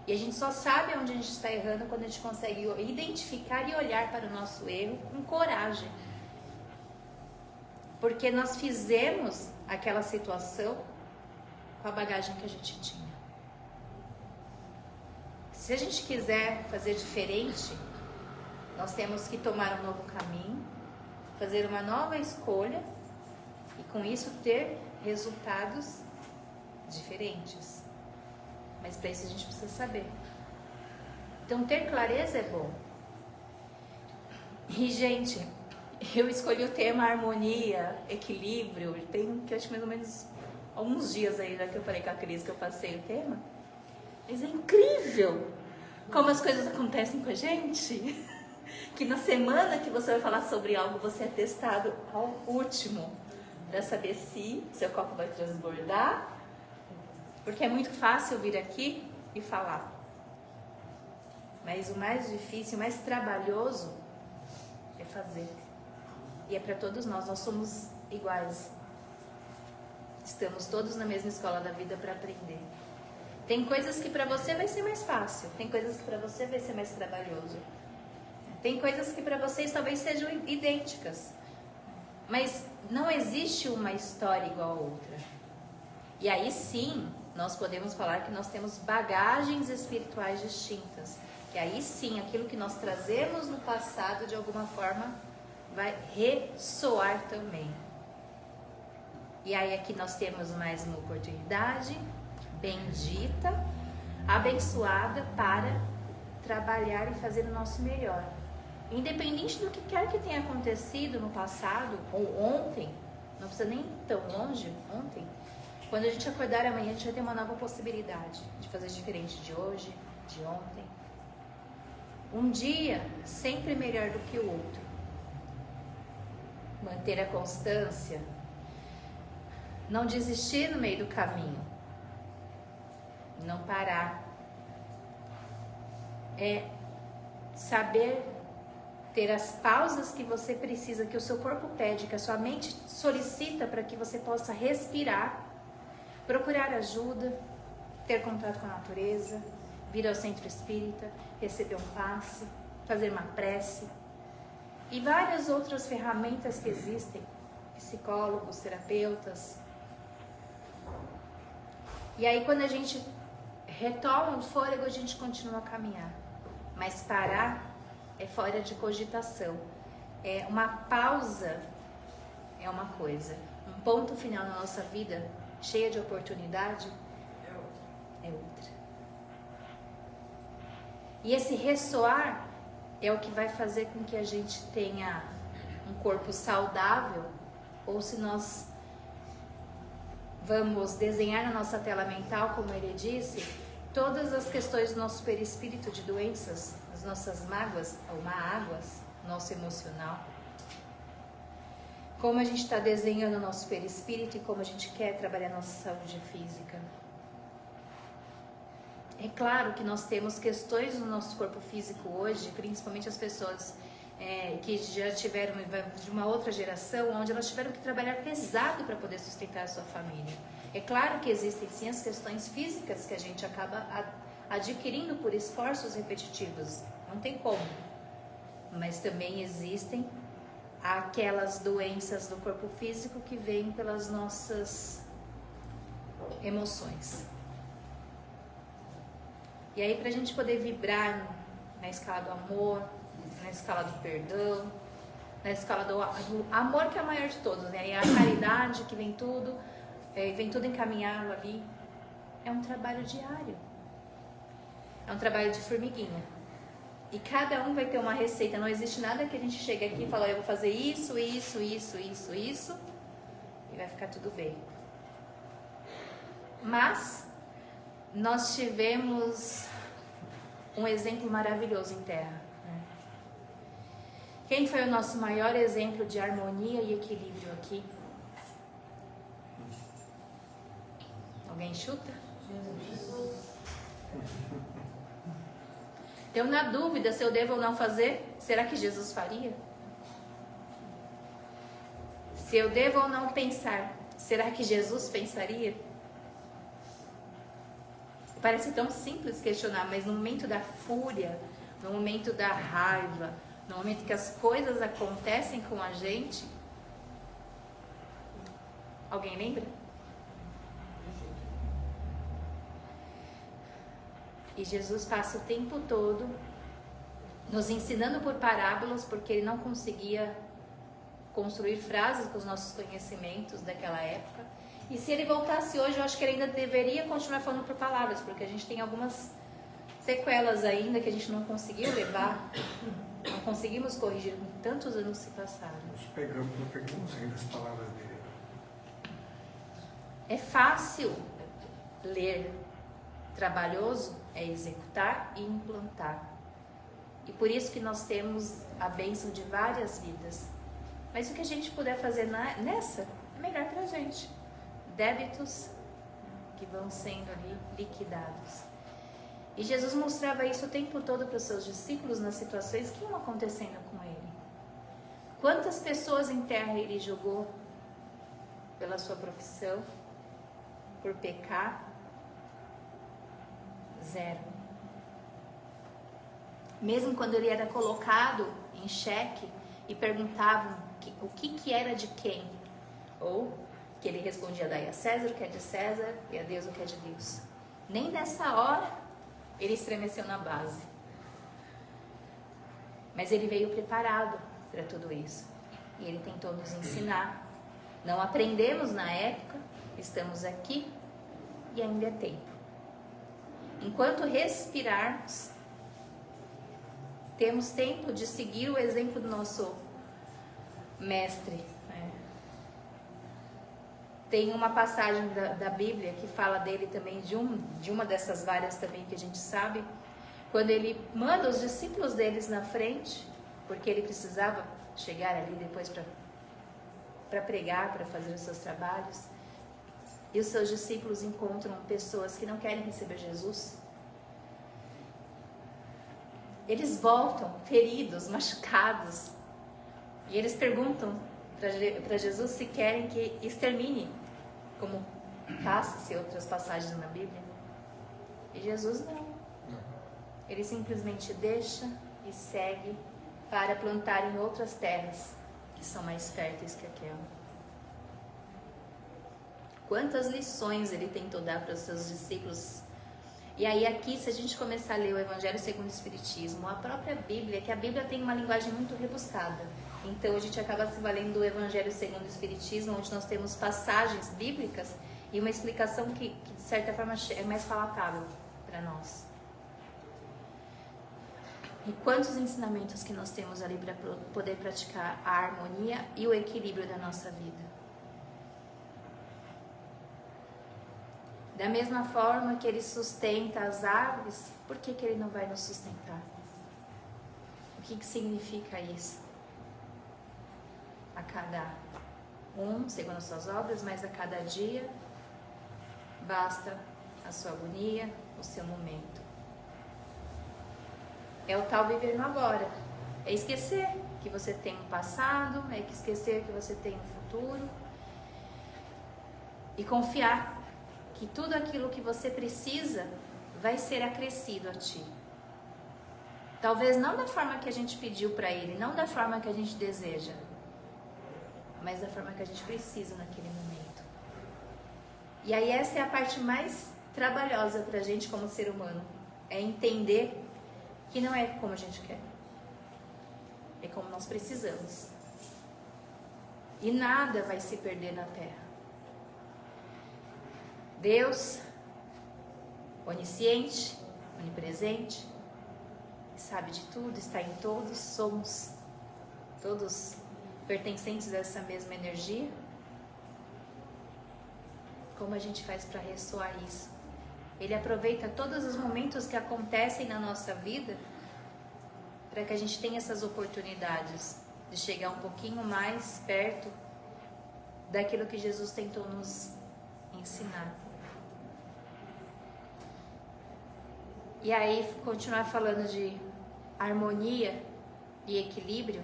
E a gente só sabe onde a gente está errando quando a gente consegue identificar e olhar para o nosso erro com coragem. Porque nós fizemos aquela situação com a bagagem que a gente tinha. Se a gente quiser fazer diferente, nós temos que tomar um novo caminho, fazer uma nova escolha e com isso ter resultados diferentes. Mas para isso a gente precisa saber. Então ter clareza é bom. E gente, eu escolhi o tema harmonia, equilíbrio, tem que acho mais ou menos alguns dias aí já que eu falei com a Cris que eu passei o tema. Mas é incrível como as coisas acontecem com a gente. Que na semana que você vai falar sobre algo, você é testado ao último. para saber se seu copo vai transbordar, porque é muito fácil vir aqui e falar. Mas o mais difícil, o mais trabalhoso é fazer. E é para todos nós somos iguais. Estamos todos na mesma escola da vida para aprender. Tem coisas que para você vai ser mais fácil, tem coisas que para você vai ser mais trabalhoso. Tem coisas que para vocês talvez sejam idênticas. Mas não existe uma história igual a outra. E aí sim, nós podemos falar que nós temos bagagens espirituais distintas. Que aí sim, aquilo que nós trazemos no passado, de alguma forma, vai ressoar também. E aí aqui nós temos mais uma oportunidade bendita, abençoada para trabalhar e fazer o nosso melhor. Independente do que quer que tenha acontecido no passado ou ontem, não precisa nem tão longe, ontem, quando a gente acordar amanhã, a gente vai ter uma nova possibilidade de fazer diferente de hoje, de ontem. Um dia sempre melhor do que o outro. Manter a constância, não desistir no meio do caminho, não parar, é saber ter as pausas que você precisa, que o seu corpo pede, que a sua mente solicita para que você possa respirar, procurar ajuda, ter contato com a natureza, vir ao centro espírita, receber um passe, fazer uma prece e várias outras ferramentas que existem, psicólogos, terapeutas. E aí quando a gente retoma o fôlego, a gente continua a caminhar, mas parar é fora de cogitação. É uma pausa, é uma coisa. Um ponto final na nossa vida, cheia de oportunidade, é outra. E esse ressoar é o que vai fazer com que a gente tenha um corpo saudável, ou se nós vamos desenhar na nossa tela mental, como ele disse, todas as questões do nosso perispírito de doenças, as nossas mágoas ou mágoas, nosso emocional. Como a gente está desenhando o nosso perispírito e como a gente quer trabalhar a nossa saúde física. É claro que nós temos questões no nosso corpo físico hoje, principalmente as pessoas que já tiveram de uma outra geração, onde elas tiveram que trabalhar pesado para poder sustentar a sua família. É claro que existem sim as questões físicas que a gente acaba adquirindo por esforços repetitivos, não tem como. Mas também existem aquelas doenças do corpo físico que vêm pelas nossas emoções. E aí, para a gente poder vibrar na escala do amor, na escala do perdão, na escala do amor, que é a maior de todos, né? E a caridade, que vem tudo encaminhado ali. É um trabalho diário. É um trabalho de formiguinha. E cada um vai ter uma receita. Não existe nada que a gente chegue aqui e fale, eu vou fazer isso, isso, isso, isso, isso, e vai ficar tudo bem. Mas nós tivemos um exemplo maravilhoso em Terra. Né? Quem foi o nosso maior exemplo de harmonia e equilíbrio aqui? Alguém chuta? Jesus. Eu na dúvida se eu devo ou não fazer, será que Jesus faria? Se eu devo ou não pensar, será que Jesus pensaria? Parece tão simples questionar, mas no momento da fúria, no momento da raiva, no momento que as coisas acontecem com a gente, alguém lembra? E Jesus passa o tempo todo nos ensinando por parábolas, porque ele não conseguia construir frases com os nossos conhecimentos daquela época. E se ele voltasse hoje, eu acho que ele ainda deveria continuar falando por palavras, porque a gente tem algumas sequelas ainda que a gente não conseguiu levar, não conseguimos corrigir, com tantos anos se passaram. Nós pegamos ainda as palavras dele. É fácil ler, trabalhoso é executar e implantar. E por isso que nós temos a bênção de várias vidas. Mas o que a gente puder fazer nessa, é melhor pra gente. Débitos que vão sendo ali liquidados. E Jesus mostrava isso o tempo todo para os seus discípulos nas situações que iam acontecendo com ele. Quantas pessoas em terra ele julgou pela sua profissão, por pecar? Zero. Mesmo quando ele era colocado em xeque e perguntavam o que era de quem, ou que ele respondia: daí a César o que é de César e a Deus o que é de Deus. Nem nessa hora ele estremeceu na base. Mas ele veio preparado para tudo isso. E ele tentou nos ensinar. Não aprendemos na época, estamos aqui e ainda é tempo. Enquanto respirarmos, temos tempo de seguir o exemplo do nosso mestre. Tem uma passagem da Bíblia que fala dele também, de uma dessas várias também que a gente sabe, quando ele manda os discípulos deles na frente, porque ele precisava chegar ali depois para pregar, para fazer os seus trabalhos, e os seus discípulos encontram pessoas que não querem receber Jesus. Eles voltam feridos, machucados, e eles perguntam para Jesus se querem que extermine, como passa-se em outras passagens na Bíblia. E Jesus não. Ele simplesmente deixa e segue para plantar em outras terras que são mais férteis que aquela. Quantas lições ele tentou dar para os seus discípulos. E aí aqui, se a gente começar a ler o Evangelho segundo o Espiritismo, a própria Bíblia, que a Bíblia tem uma linguagem muito rebuscada. Então a gente acaba se valendo do Evangelho segundo o Espiritismo, onde nós temos passagens bíblicas e uma explicação que de certa forma é mais palatável para nós. E quantos ensinamentos que nós temos ali para poder praticar a harmonia e o equilíbrio da nossa vida. Da mesma forma que ele sustenta as árvores, por que ele não vai nos sustentar? O que significa isso? A cada segundo as suas obras, mas a cada dia basta a sua agonia, o seu momento. É o tal viver no agora. É esquecer que você tem um passado, é esquecer que você tem um futuro e confiar que tudo aquilo que você precisa vai ser acrescido a ti. Talvez não da forma que a gente pediu para ele, não da forma que a gente deseja, mas da forma que a gente precisa naquele momento. E aí essa é a parte mais trabalhosa para a gente como ser humano, é entender que não é como a gente quer, é como nós precisamos. E nada vai se perder na terra. Deus, onisciente, onipresente, sabe de tudo, está em todos, somos todos pertencentes a essa mesma energia. Como a gente faz para ressoar isso? Ele aproveita todos os momentos que acontecem na nossa vida para que a gente tenha essas oportunidades de chegar um pouquinho mais perto daquilo que Jesus tentou nos ensinar. E aí, continuar falando de harmonia e equilíbrio,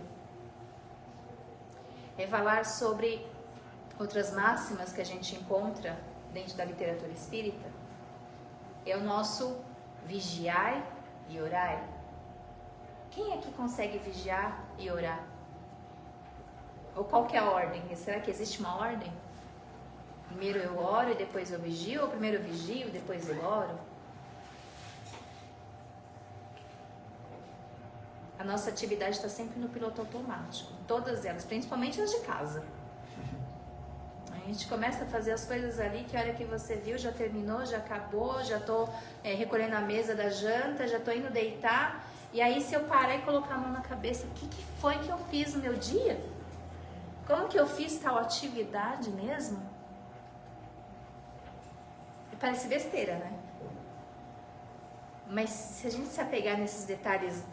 é falar sobre outras máximas que a gente encontra dentro da literatura espírita. É o nosso vigiai e orai. Quem aqui consegue vigiar e orar? Ou qual que é a ordem? Será que existe uma ordem? Primeiro eu oro e depois eu vigio? Ou primeiro eu vigio e depois eu oro? A nossa atividade está sempre no piloto automático, todas elas, principalmente as de casa. A gente começa a fazer as coisas ali que a hora que você viu já terminou, já acabou, já estou recolhendo a mesa da janta, já estou indo deitar. E aí se eu parar e colocar a mão na cabeça, o que foi que eu fiz no meu dia? Como que eu fiz tal atividade mesmo? E parece besteira, né? Mas se a gente se apegar nesses detalhes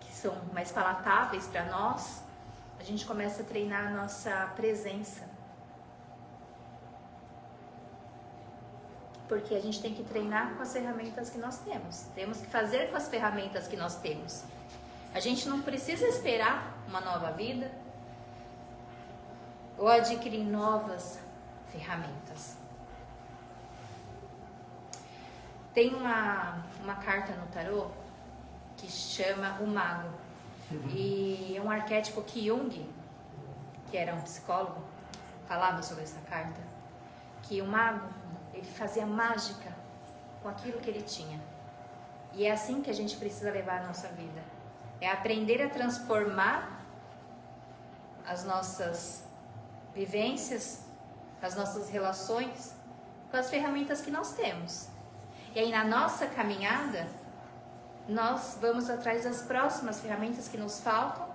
que são mais palatáveis para nós, a gente começa a treinar a nossa presença. Porque a gente tem que treinar com as ferramentas que nós temos. Temos que fazer com as ferramentas que nós temos. A gente não precisa esperar uma nova vida ou adquirir novas ferramentas. Tem uma carta no tarô que chama o Mago. E é um arquétipo que Jung, que era um psicólogo, falava sobre essa carta. Que o mago, ele fazia mágica com aquilo que ele tinha. E é assim que a gente precisa levar a nossa vida. É aprender a transformar as nossas vivências, as nossas relações, com as ferramentas que nós temos. E aí na nossa caminhada, nós vamos atrás das próximas ferramentas que nos faltam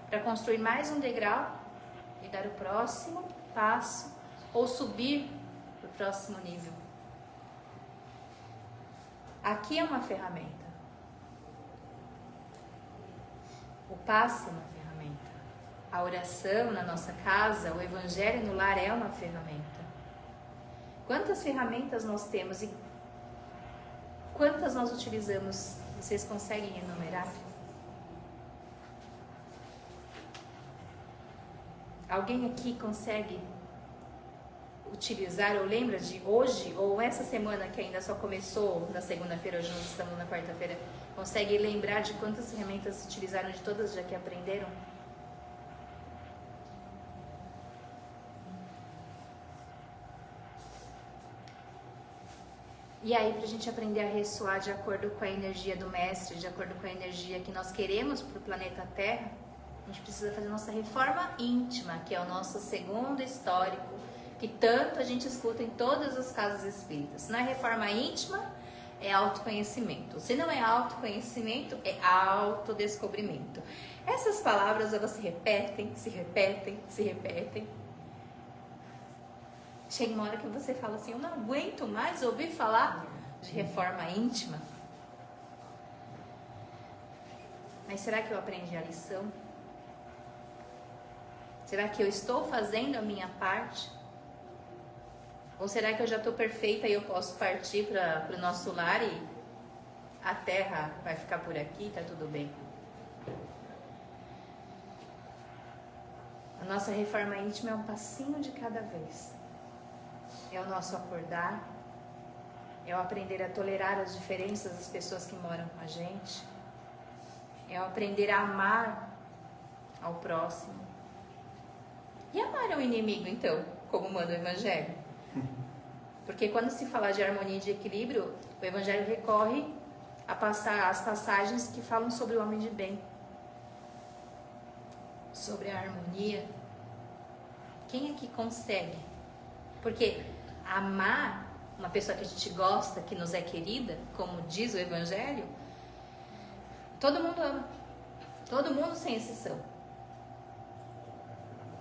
para construir mais um degrau e dar o próximo passo ou subir para o próximo nível. Aqui é uma ferramenta. O passe é uma ferramenta. A oração na nossa casa, o evangelho no lar é uma ferramenta. Quantas ferramentas nós temos e quantas nós utilizamos? Vocês conseguem enumerar? Alguém aqui consegue utilizar ou lembra de hoje ou essa semana que ainda só começou na segunda-feira, hoje nós estamos na quarta-feira, consegue lembrar de quantas ferramentas utilizaram de todas já que aprenderam? E aí, para a gente aprender a ressoar de acordo com a energia do Mestre, de acordo com a energia que nós queremos para o planeta Terra, a gente precisa fazer nossa reforma íntima, que é o nosso segundo histórico, que tanto a gente escuta em todas as casas espíritas. Se não é reforma íntima, é autoconhecimento. Se não é autoconhecimento, é autodescobrimento. Essas palavras, elas se repetem, se repetem, se repetem. Chega uma hora que você fala assim, eu não aguento mais ouvir falar de reforma íntima. Mas será que eu aprendi a lição? Será que eu estou fazendo a minha parte? Ou será que eu já estou perfeita e eu posso partir para o nosso lar e a terra vai ficar por aqui, está tudo bem? A nossa reforma íntima é um passinho de cada vez. É o nosso acordar, é o aprender a tolerar as diferenças das pessoas que moram com a gente, é o aprender a amar ao próximo. E amar ao inimigo, então, como manda o Evangelho? Porque quando se fala de harmonia e de equilíbrio, o Evangelho recorre às passagens que falam sobre o homem de bem, sobre a harmonia. Quem é que consegue? Porque amar uma pessoa que a gente gosta, que nos é querida, como diz o Evangelho, todo mundo ama. Todo mundo sem exceção.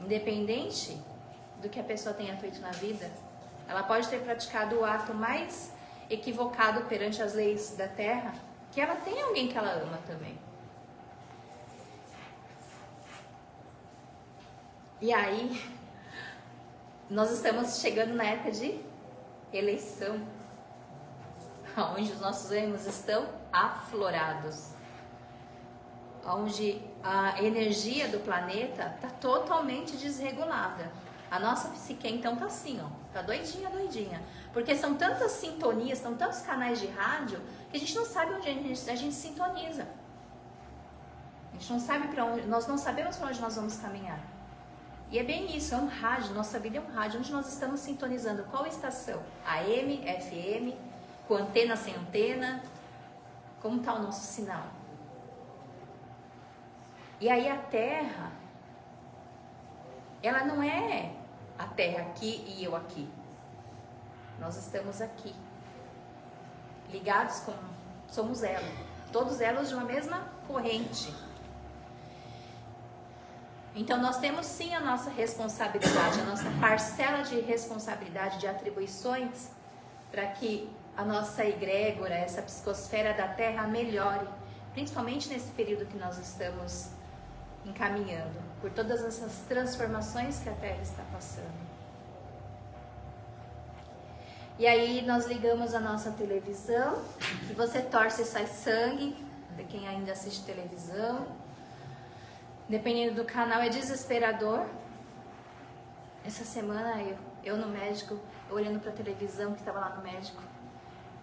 Independente do que a pessoa tenha feito na vida, ela pode ter praticado o ato mais equivocado perante as leis da terra, que ela tem alguém que ela ama também. E aí, nós estamos chegando na época de eleição, onde os nossos ânimos estão aflorados, onde a energia do planeta está totalmente desregulada. A nossa psique então está assim, ó, tá doidinha, doidinha, porque são tantas sintonias, são tantos canais de rádio que a gente não sabe onde a gente sintoniza. A gente não sabe para onde, nós não sabemos para onde nós vamos caminhar. E é bem isso, é um rádio, nossa vida é um rádio, onde nós estamos sintonizando qual estação? AM, FM, com antena, sem antena, como está o nosso sinal? E aí a Terra, ela não é a Terra aqui e eu aqui. Nós estamos aqui, ligados com, somos elos, todos elos de uma mesma corrente. Então nós temos sim a nossa responsabilidade, a nossa parcela de responsabilidade, de atribuições, para que a nossa egrégora, essa psicosfera da Terra melhore, principalmente nesse período que nós estamos encaminhando. por todas essas transformações que a Terra está passando. E aí nós ligamos a nossa televisão, e você torce e sai sangue, para quem ainda assiste televisão. Dependendo do canal, é desesperador. Essa semana eu no médico, olhando para a televisão que estava lá no médico,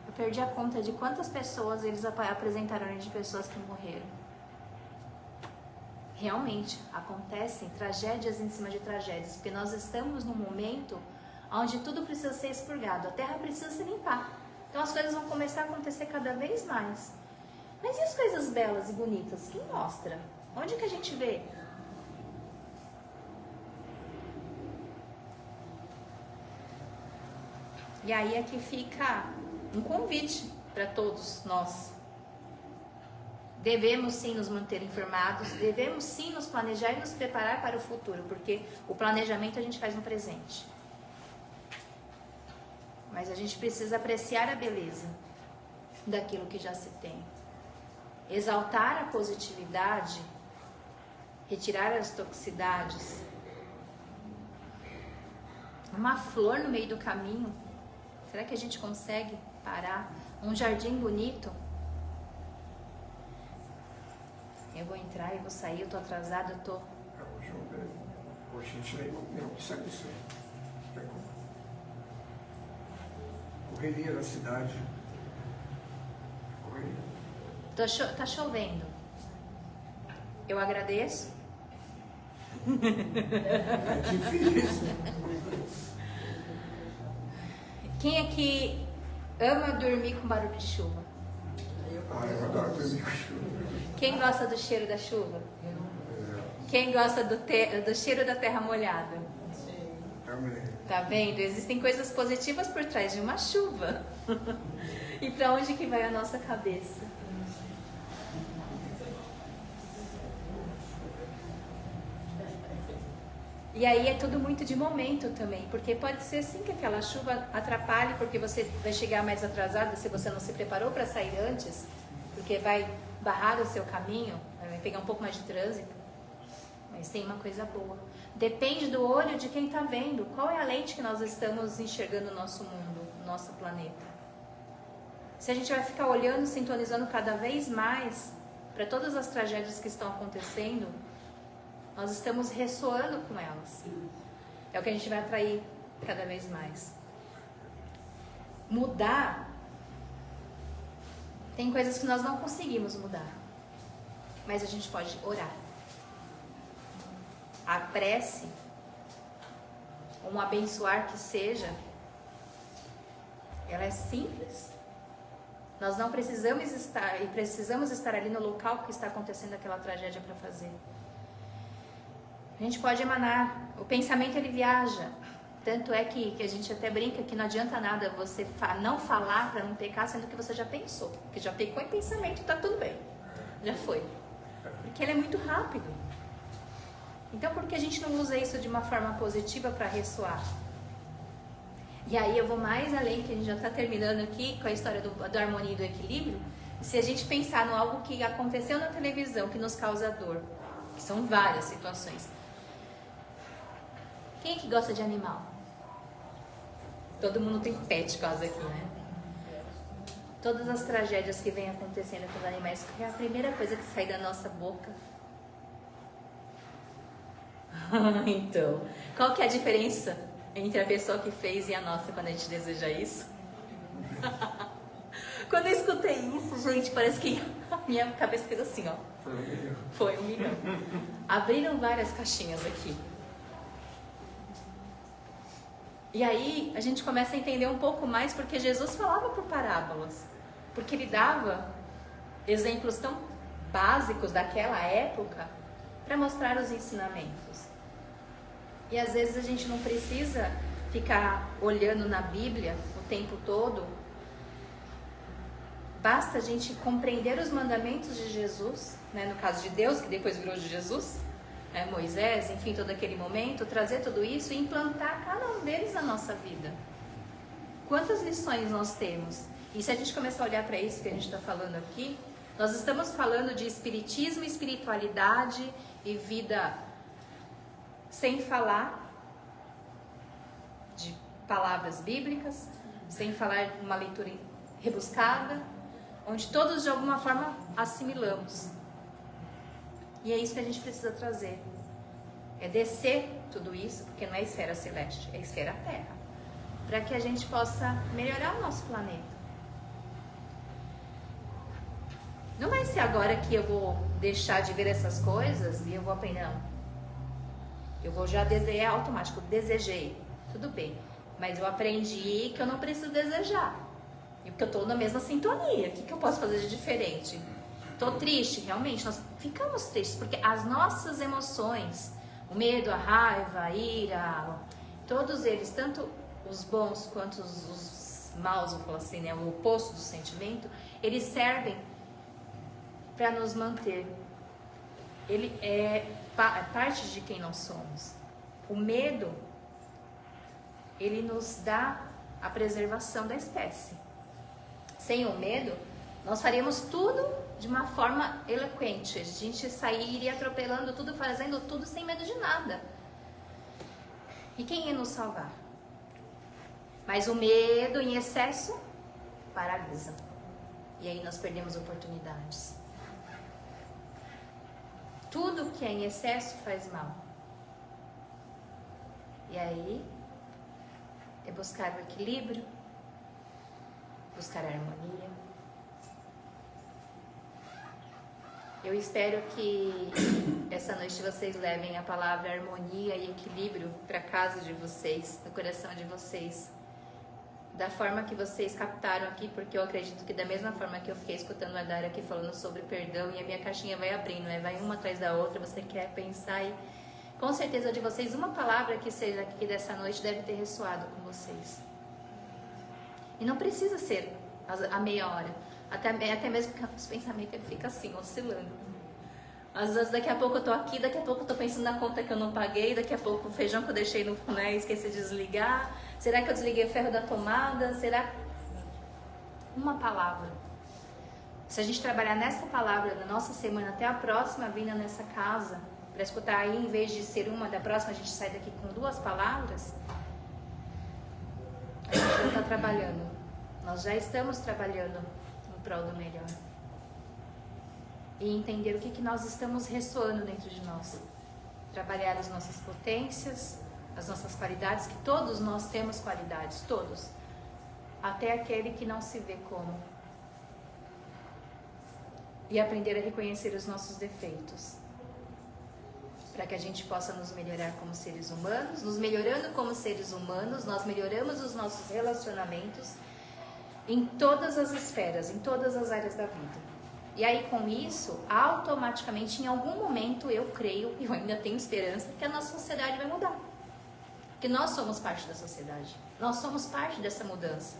eu perdi a conta de quantas pessoas eles apresentaram de pessoas que morreram. Realmente acontecem tragédias em cima de tragédias, porque nós estamos num momento onde tudo precisa ser expurgado, a terra precisa se limpar. Então as coisas vão começar a acontecer cada vez mais. Mas e as coisas belas e bonitas? Quem mostra? Onde que a gente vê? E aí é que fica um convite para todos nós. Devemos sim nos manter informados, devemos sim nos planejar e nos preparar para o futuro, porque o planejamento a gente faz no presente. Mas a gente precisa apreciar a beleza daquilo que já se tem. Exaltar a positividade, retirar as toxicidades. Uma flor no meio do caminho, será que a gente consegue parar? Um jardim bonito. Eu vou entrar e vou sair, eu tô atrasada, eu tô... Hoje a gente não consegue isso. Correria da cidade. Correria. Tá chovendo. Eu agradeço. É difícil. Quem aqui ama dormir com barulho de chuva? Eu adoro dormir com chuva. Quem gosta do cheiro da chuva? Quem gosta do cheiro da terra molhada? Também. Tá vendo? Existem coisas positivas por trás de uma chuva. E para onde que vai a nossa cabeça? E aí é tudo muito de momento também, porque pode ser sim que aquela chuva atrapalhe, porque você vai chegar mais atrasado se você não se preparou para sair antes, porque vai barrar o seu caminho, vai pegar um pouco mais de trânsito. Mas tem uma coisa boa. Depende do olho de quem está vendo. Qual é a lente que nós estamos enxergando no nosso mundo, no nosso planeta? Se a gente vai ficar olhando, sintonizando cada vez mais para todas as tragédias que estão acontecendo, nós estamos ressoando com elas. É o que a gente vai atrair cada vez mais. Mudar, tem coisas que nós não conseguimos mudar, mas a gente pode orar. A prece, um abençoar que seja, ela é simples. Nós não precisamos estar ali no local que está acontecendo aquela tragédia para fazer. A gente pode emanar, o pensamento ele viaja, tanto é que a gente até brinca que não adianta nada você não falar para não pecar, sendo que você já pensou, que já pecou em pensamento, tá tudo bem, já foi, porque ele é muito rápido. Então por que a gente não usa isso de uma forma positiva para ressoar? E aí eu vou mais além, que a gente já está terminando aqui com a história da harmonia e do equilíbrio. Se a gente pensar no algo que aconteceu na televisão, que nos causa dor, que são várias situações. Quem é que gosta de animal? Todo mundo tem pet quase aqui, né? Todas as tragédias que vêm acontecendo com os animais, que é a primeira coisa que sai da nossa boca. Então, qual que é a diferença entre a pessoa que fez e a nossa quando a gente deseja isso? Quando eu escutei isso, gente, parece que a minha cabeça fez assim, ó. Foi 1 milhão. Abriram várias caixinhas aqui. E aí a gente começa a entender um pouco mais porque Jesus falava por parábolas. Porque ele dava exemplos tão básicos daquela época para mostrar os ensinamentos. E às vezes a gente não precisa ficar olhando na Bíblia o tempo todo. Basta a gente compreender os mandamentos de Jesus, né? No caso de Deus, que depois virou de Jesus, né? Moisés, enfim, todo aquele momento, trazer tudo isso e implantar cada um deles na nossa vida. Quantas lições nós temos? E se a gente começar a olhar para isso que a gente está falando aqui, nós estamos falando de espiritismo, espiritualidade e vida sem falar de palavras bíblicas, sem falar de uma leitura rebuscada, onde todos de alguma forma assimilamos. E é isso que a gente precisa trazer. É descer tudo isso, porque não é esfera celeste, é esfera terra, para que a gente possa melhorar o nosso planeta. Não vai ser agora que eu vou deixar de ver essas coisas e eu vou aprender, não. Eu vou já desejar, é automático, desejei, tudo bem. Mas eu aprendi que eu não preciso desejar. E porque eu estou na mesma sintonia. O que eu posso fazer de diferente? Estou triste, realmente, nós ficamos tristes, porque as nossas emoções, o medo, a raiva, a ira, todos eles, tanto os bons quanto os maus, vou falar assim, né, o oposto do sentimento, eles servem para nos manter. Ele é parte de quem nós somos. O medo, ele nos dá a preservação da espécie. Sem o medo, nós faríamos tudo de uma forma eloquente. A gente iria atropelando tudo, fazendo tudo sem medo de nada. E quem ia nos salvar? Mas o medo em excesso paralisa. E aí nós perdemos oportunidades. Tudo que é em excesso faz mal. E aí é buscar o equilíbrio, buscar a harmonia. Eu espero que essa noite vocês levem a palavra harmonia e equilíbrio para casa de vocês, no coração de vocês. Da forma que vocês captaram aqui, porque eu acredito que da mesma forma que eu fiquei escutando a Dara aqui falando sobre perdão, e a minha caixinha vai abrindo, né? Vai uma atrás da outra, você quer pensar e com certeza de vocês, uma palavra que seja aqui dessa noite deve ter ressoado com vocês. E não precisa ser a meia hora, até mesmo porque os pensamentos ficam assim, oscilando. Às vezes daqui a pouco eu tô aqui, daqui a pouco eu tô pensando na conta que eu não paguei, daqui a pouco o feijão que eu deixei no, né, esqueci de desligar. Será que eu desliguei o ferro da tomada? Será? Uma palavra. Se a gente trabalhar nessa palavra na nossa semana até a próxima vinda nessa casa, para escutar aí, em vez de ser uma da próxima, a gente sai daqui com 2 palavras, a gente já está trabalhando. Nós já estamos trabalhando em prol do melhor. E entender o que nós estamos ressoando dentro de nós. Trabalhar as nossas potências, as nossas qualidades, que todos nós temos qualidades, todos. Até aquele que não se vê como. E aprender a reconhecer os nossos defeitos. Para que a gente possa nos melhorar como seres humanos. Nos melhorando como seres humanos, nós melhoramos os nossos relacionamentos em todas as esferas, em todas as áreas da vida. E aí com isso, automaticamente, em algum momento, eu creio, e eu ainda tenho esperança, que a nossa sociedade vai mudar. Porque nós somos parte da sociedade. Nós somos parte dessa mudança.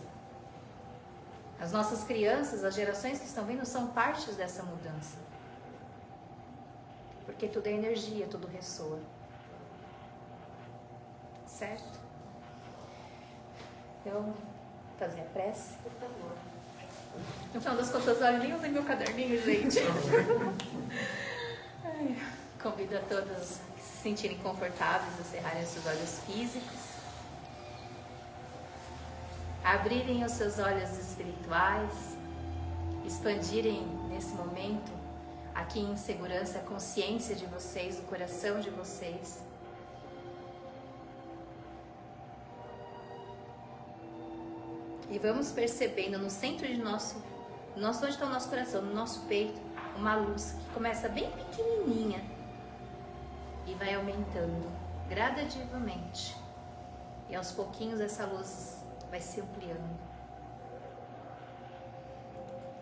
As nossas crianças, as gerações que estão vindo, são partes dessa mudança. Porque tudo é energia, tudo ressoa. Certo? Então, fazer a prece, por favor. No final das contas, olha, nem usei meu caderninho, gente. Convido a todos a se sentirem confortáveis a cerrarem os seus olhos físicos. Abrirem os seus olhos espirituais. Expandirem nesse momento, aqui em segurança, a consciência de vocês, o coração de vocês. E vamos percebendo no centro de onde está o nosso coração, no nosso peito, uma luz que começa bem pequenininha e vai aumentando gradativamente. E aos pouquinhos essa luz vai se ampliando.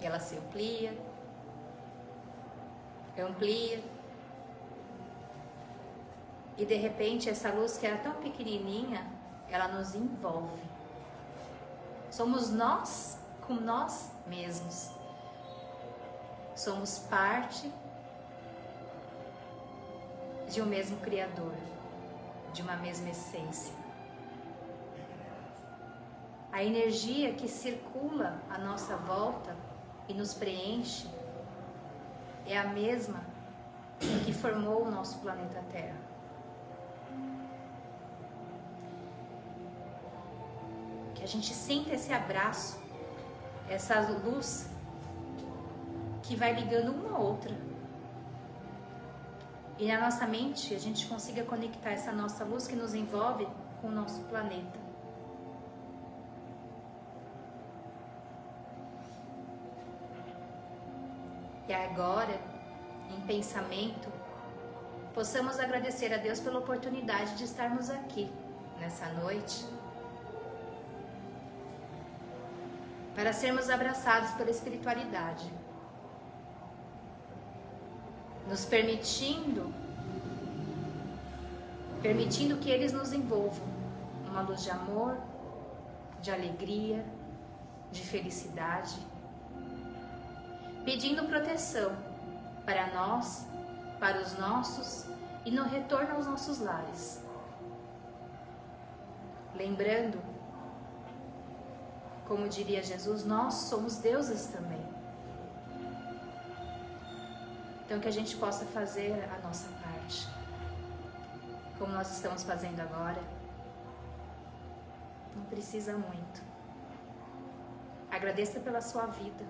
E ela se amplia, e de repente essa luz que era tão pequenininha, ela nos envolve. Somos nós com nós mesmos. Somos parte de um mesmo Criador, de uma mesma essência. A energia que circula à nossa volta e nos preenche é a mesma que formou o nosso planeta Terra. a gente sinta esse abraço, essa luz que vai ligando uma a outra. E na nossa mente a gente consiga conectar essa nossa luz que nos envolve com o nosso planeta. E agora, em pensamento, possamos agradecer a Deus pela oportunidade de estarmos aqui nessa noite, para sermos abraçados pela espiritualidade, nos permitindo que eles nos envolvam uma luz de amor, de alegria, de felicidade, pedindo proteção para nós, para os nossos e no retorno aos nossos lares. Lembrando, como diria Jesus, nós somos deuses também. Então que a gente possa fazer a nossa parte, como nós estamos fazendo agora. Não precisa muito. Agradeça pela sua vida.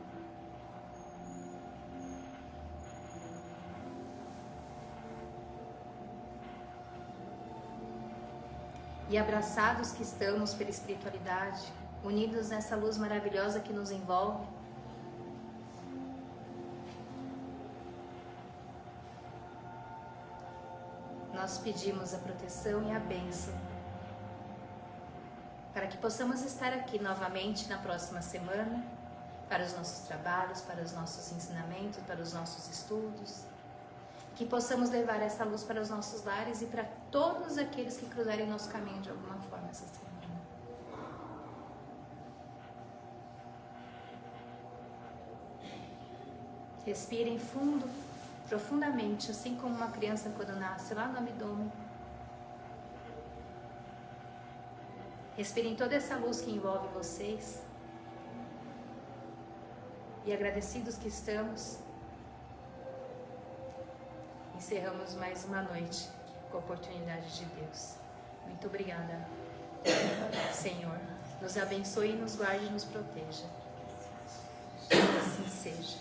E abraçados que estamos pela espiritualidade, unidos nessa luz maravilhosa que nos envolve, nós pedimos a proteção e a bênção para que possamos estar aqui novamente na próxima semana para os nossos trabalhos, para os nossos ensinamentos, para os nossos estudos, que possamos levar essa luz para os nossos lares e para todos aqueles que cruzarem nosso caminho de alguma forma essa semana. Respirem fundo, profundamente, assim como uma criança quando nasce lá no abdômen. Respirem toda essa luz que envolve vocês. E agradecidos que estamos, encerramos mais uma noite com a oportunidade de Deus. Muito obrigada, Senhor. Nos abençoe, nos guarde e nos proteja. Que assim seja.